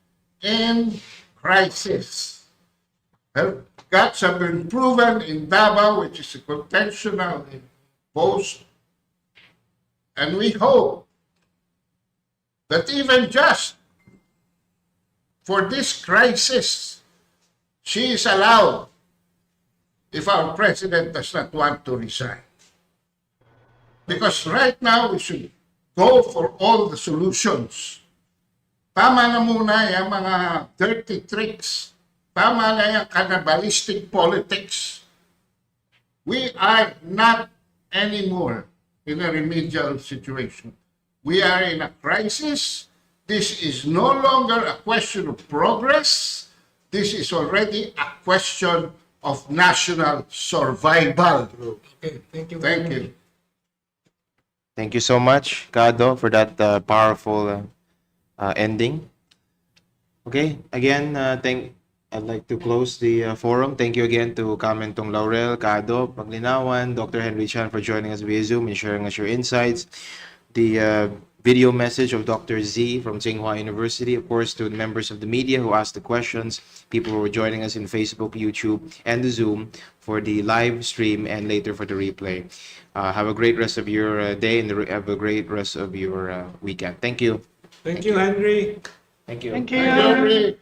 in crisis. Her guts have been proven in Davao, which is a contentional post. And we hope that even just for this crisis, she is allowed if our president does not want to resign. Because right now, we should go for all the solutions. Tama na muna yung mga dirty tricks. Tama na yung cannibalistic politics. We are not anymore in a remedial situation. We are in a crisis. This is no longer a question of progress. This is already a question of national survival. Okay, thank you. Thank you. Thank you so much, Kado, for that powerful ending. Okay, again, I'd like to close the forum. Thank you again to Kamentong Laurel, Kado, Paglinawan, Dr. Henry Chan for joining us via Zoom and sharing us your insights. The video message of Dr. Z from Tsinghua University, of course, to the members of the media who asked the questions, people who were joining us in Facebook, YouTube, and the Zoom for the live stream and later for the replay. Have a great rest of your day and have a great rest of your weekend. Thank you. Thank you, Henry. Thank you. Thank you. Henry.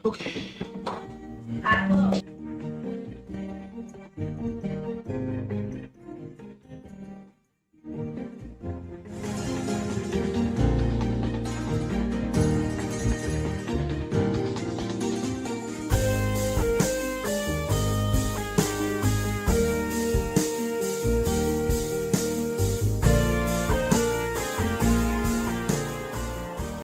Okay.